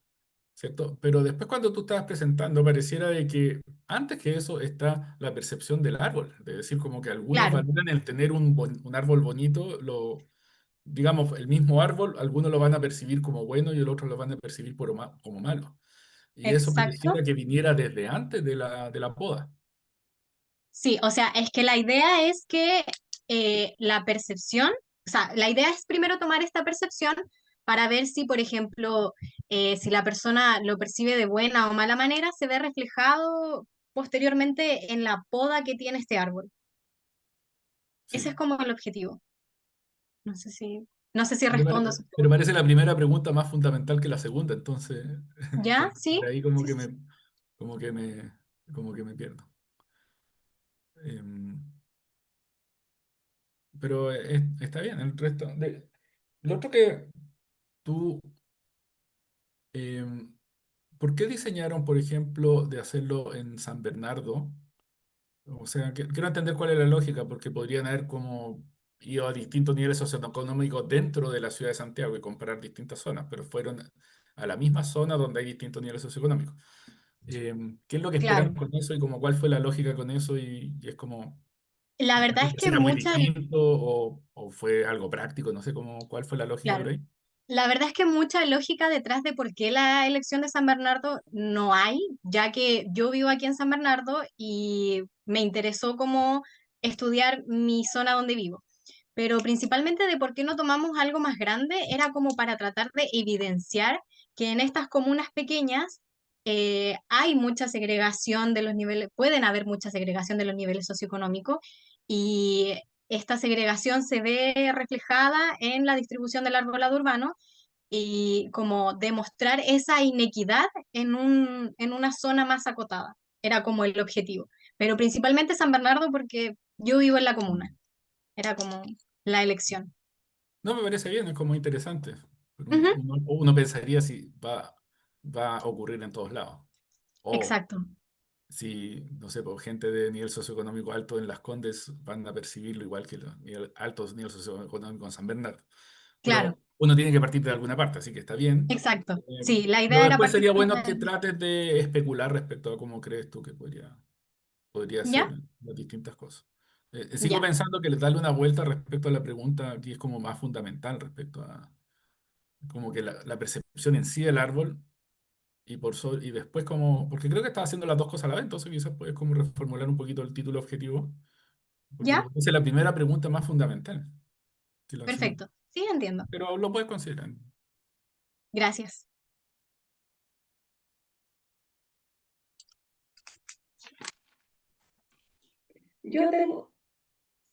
¿Cierto? Pero después cuando tú estabas presentando, pareciera de que antes que eso está la percepción del árbol, de decir como que algunos Claro, valoran el tener un árbol bonito, digamos, el mismo árbol, algunos lo van a percibir como bueno y el otro lo van a percibir como malo. Y eso exacto. pareciera que viniera desde antes de la poda. Sí, o sea, es que la idea es que la percepción, o sea, la idea es primero tomar esta percepción para ver si, por ejemplo, si la persona lo percibe de buena o mala manera, se ve reflejado posteriormente en la poda que tiene este árbol. Ese es Sí. como el objetivo. No sé si respondo a su Pero pregunta. parece la primera pregunta más fundamental que la segunda, entonces ¿Ya? ¿Sí? por ahí Sí, sí, sí. como que me, como que me pierdo. Em, pero está bien, el resto. Lo otro que tú, em, ¿por qué diseñaron, por ejemplo, de hacerlo en San Bernardo? O sea, quiero entender cuál es la lógica, porque podrían haber como ido a distintos niveles socioeconómicos dentro de la ciudad de Santiago y comparar distintas zonas, pero fueron a la misma zona donde hay distintos niveles socioeconómicos. ¿Qué es lo que esperan Claro. con eso y como cuál fue la lógica con eso? Y es como, La verdad es que ¿era muy muchas, distinto o fue algo práctico? No sé cómo, cuál fue la lógica por claro. ahí. La verdad es que mucha lógica detrás de por qué la elección de San Bernardo no hay, ya que yo vivo aquí en San Bernardo y me interesó como estudiar mi zona donde vivo. Pero principalmente de por qué no tomamos algo más grande era como para tratar de evidenciar que en estas comunas pequeñas hay mucha segregación de los niveles, pueden haber mucha segregación de los niveles socioeconómicos y esta segregación se ve reflejada en la distribución del arbolado urbano y como demostrar esa inequidad en una zona más acotada. Era como el objetivo. Pero principalmente San Bernardo porque yo vivo en la comuna. Era como la elección. No, me parece bien, es como interesante. Pero Ujú, uno pensaría si va a ocurrir en todos lados. O exacto, si, no sé, pues, gente de nivel socioeconómico alto en Las Condes van a percibirlo igual que los altos nivel socioeconómico en San Bernardo. claro, Pero uno tiene que partir de alguna parte, así que está bien. exacto. Eh, Sí, la pero idea era después partir sería de bueno que ahí. trates de especular respecto a cómo crees tú que podría ser ¿Ya? las distintas cosas. Sigo Ya, pensando que darle una vuelta respecto a la pregunta aquí es como más fundamental respecto a como que la percepción en sí del árbol y después como, porque creo que estás haciendo las dos cosas a la vez, entonces quizás puedes como reformular un poquito el título objetivo, porque me ya, parece la primera pregunta más fundamental, perfecto. Sí, entiendo. pero lo puedes considerar. Gracias. Yo tengo...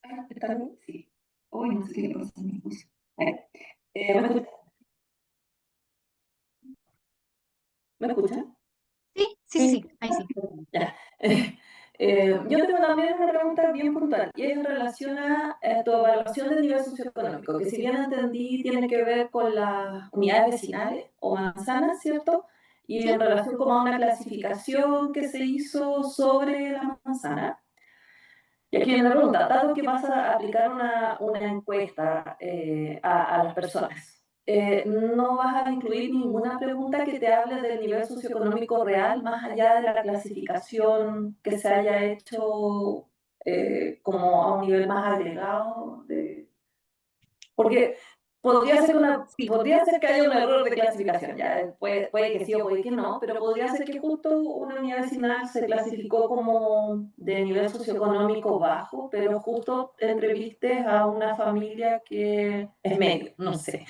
Ah, ¿está bien? Sí. Hoy no sé qué le pasa a mi esposo. ¿Me escucha? ¿Me escucha? Sí, sí, sí, sí, ahí sí. Ya. Yo tengo también una pregunta bien puntual y es en relación a tu evaluación del nivel socioeconómico, que si bien entendí tiene que ver con las unidades vecinales o manzanas, ¿cierto? Y Sí, en relación como a una clasificación que se hizo sobre la manzana. Y aquí viene la pregunta, dado que vas a aplicar una encuesta a las personas, ¿no vas a incluir ninguna pregunta que te hable del nivel socioeconómico real, más allá de la clasificación que se haya hecho como a un nivel más agregado? Porque podría ser sí, podría ser que haya un error de clasificación, ya puede que sí o puede que no, pero podría ser que justo una unidad vecinal se clasificó como de nivel socioeconómico bajo, pero justo entrevistes a una familia que es medio, no sé.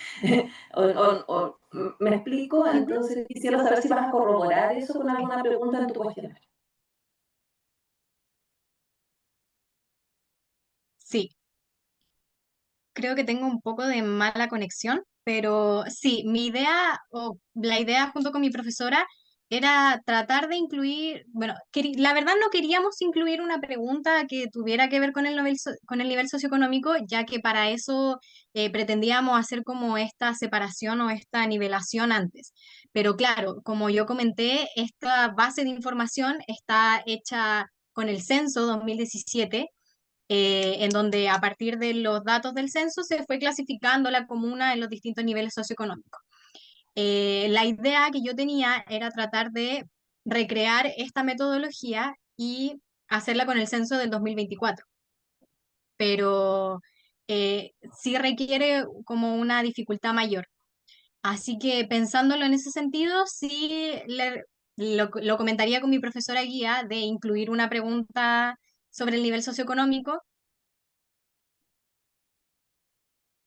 ¿Me explico? Entonces quisiera saber si vas a corroborar eso con alguna pregunta en tu cuestionario. Sí, creo que tengo un poco de mala conexión, pero sí, mi idea o la idea junto con mi profesora era tratar de incluir, bueno, la verdad no queríamos incluir una pregunta que tuviera que ver con con el nivel socioeconómico, ya que para eso pretendíamos hacer como esta separación o esta nivelación antes. Pero claro, como yo comenté, esta base de información está hecha con el censo 2017, en donde a partir de los datos del censo se fue clasificando la comuna en los distintos niveles socioeconómicos. La idea que yo tenía era tratar de recrear esta metodología y hacerla con el censo del 2024, pero sí requiere como una dificultad mayor. Así que pensándolo en ese sentido, sí lo comentaría con mi profesora guía de incluir una pregunta sobre el nivel socioeconómico.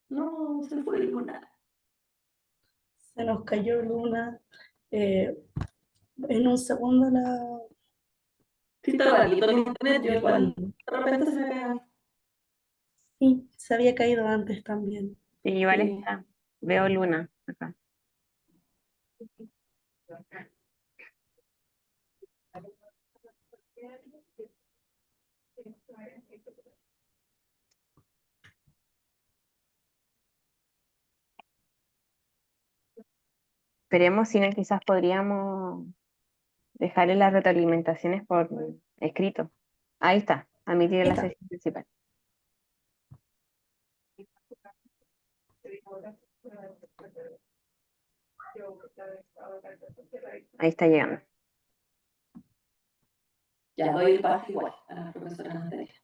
No, se fue Luna. Se nos cayó Luna. Eh, en un segundo la... Sí, está rarito el internet, yo igual igual. de repente se me pega. Sí, se había caído antes también. Sí, igual Sí. está. Veo luna acá. Esperemos si no, quizás podríamos dejarle las retroalimentaciones por escrito. Ahí está, admitir Ahí la está. sesión principal. Ahí está llegando. Ya doy el pase igual a la profesora Natalia.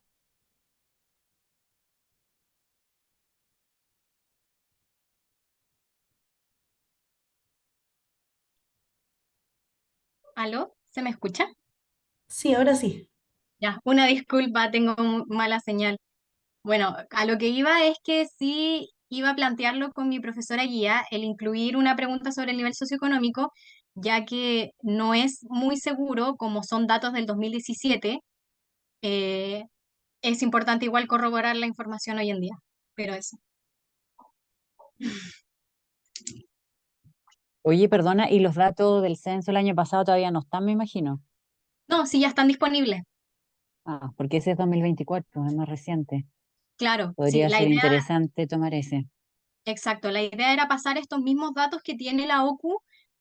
¿Aló? ¿Se me escucha? Sí, ahora sí. Ya, una disculpa, tengo mala señal. Bueno, a lo que iba es que sí iba a plantearlo con mi profesora guía, el incluir una pregunta sobre el nivel socioeconómico, ya que no es muy seguro, como son datos del 2017, eh, es importante igual corroborar la información hoy en día, pero eso. Oye, perdona, ¿y los datos del censo el año pasado todavía no están, me imagino? No, sí, ya están disponibles. Ah, porque ese es 2024, es más reciente. Claro, sí, Podría la ser idea, interesante tomar ese. exacto, la idea era pasar estos mismos datos que tiene la OCU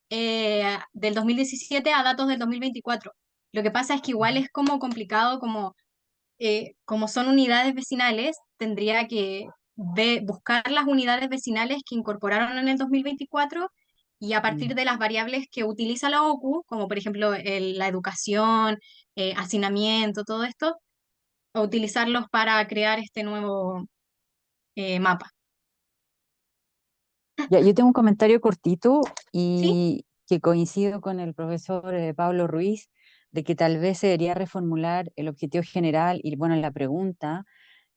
del 2017 a datos del 2024. Lo que pasa es que igual es como complicado, como son unidades vecinales, tendría que buscar las unidades vecinales que incorporaron en el 2024 y a Mm. partir de las variables que utiliza la OCU, como por ejemplo la educación, hacinamiento, todo esto, a utilizarlos para crear este nuevo mapa. Ya, yo tengo un comentario cortito ¿Sí? y que coincido con el profesor Pablo Ruiz de que tal vez se debería reformular el objetivo general y, bueno, la pregunta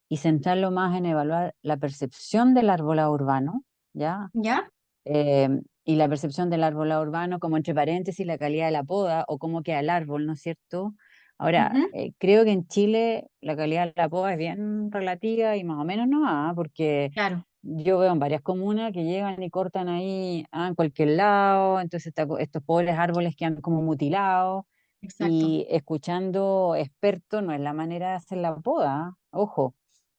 y centrarlo más en evaluar la percepción del arbolado urbano, ¿ya? ¿Ya? Eh, y la percepción del arbolado urbano como entre paréntesis la calidad de la poda o cómo queda el árbol, ¿no es cierto? Ahora, Ujú. creo que en Chile la calidad de la poda es bien relativa y más o menos no, porque Claro, yo veo en varias comunas que llegan y cortan ahí en cualquier lado, entonces estos pobres árboles quedan como mutilados exacto. y escuchando expertos no es la manera de hacer la poda, ojo.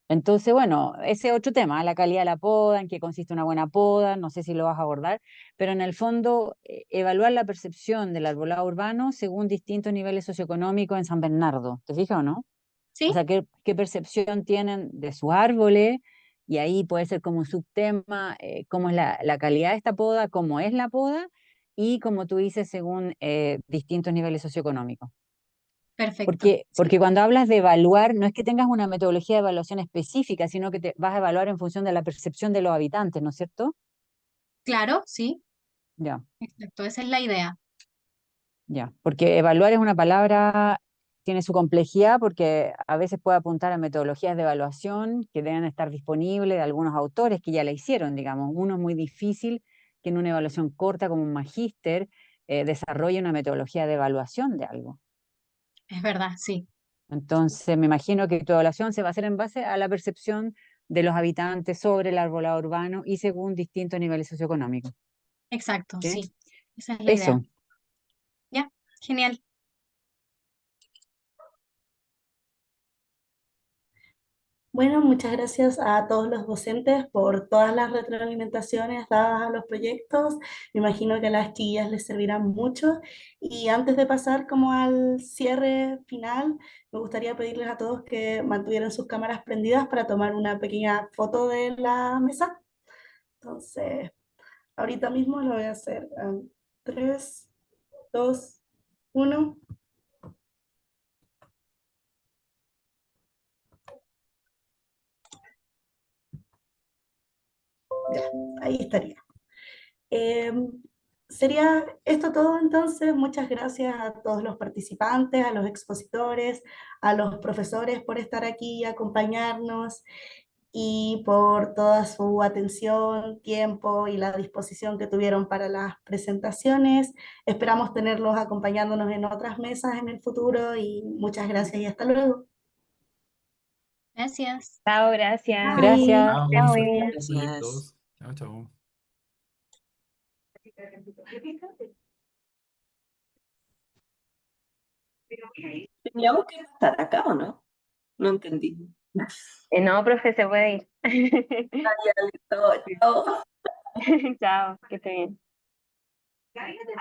Entonces, bueno, ese es otro tema, la calidad de la poda, en qué consiste una buena poda, no sé si lo vas a abordar, pero en el fondo, evaluar la percepción del arbolado urbano según distintos niveles socioeconómicos en San Bernardo, ¿te fijas o no? O ¿Sí? sea, qué percepción tienen de sus árboles, y ahí puede ser como un subtema, cómo es la calidad de esta poda, cómo es la poda, y como tú dices, según distintos niveles socioeconómicos. Perfecto. Porque cuando hablas de evaluar, no es que tengas una metodología de evaluación específica, sino que te vas a evaluar en función de la percepción de los habitantes, ¿no es cierto? Claro, sí, Ya, exacto, esa es la idea. ya. Porque evaluar es una palabra, tiene su complejidad, porque a veces puede apuntar a metodologías de evaluación que deben estar disponibles de algunos autores que ya la hicieron, digamos. Uno es muy difícil que en una evaluación corta como un magíster desarrolle una metodología de evaluación de algo. Es verdad, sí, Entonces, me imagino que tu evaluación se va a hacer en base a la percepción de los habitantes sobre el arbolado urbano y según distintos niveles socioeconómicos. exacto, ¿Sí? sí, esa es la idea. Eso. Ya, genial. Bueno, muchas gracias a todos los docentes por todas las retroalimentaciones dadas a los proyectos. Me imagino que a las chiquillas les servirán mucho. Y antes de pasar como al cierre final, me gustaría pedirles a todos que mantuvieran sus cámaras prendidas para tomar una pequeña foto de la mesa. Entonces, ahorita mismo lo voy a hacer. 3, 2, 1. Ya, ahí estaría. Eh, Sería esto todo entonces. Muchas gracias a todos los participantes, a los expositores, a los profesores por estar aquí y acompañarnos y por toda su atención, tiempo y la disposición que tuvieron para las presentaciones. Esperamos tenerlos acompañándonos en otras mesas en el futuro y muchas gracias y hasta luego. Gracias. Chao, gracias. Bye. Gracias. Chao, Chao, suerte bien. en los Gracias. proyectos. Chao, chao. ¿Teníamos que estar acá o no? No entendí. No, profe, se puede ir. Ya, listo, chao. Chao, que esté bien.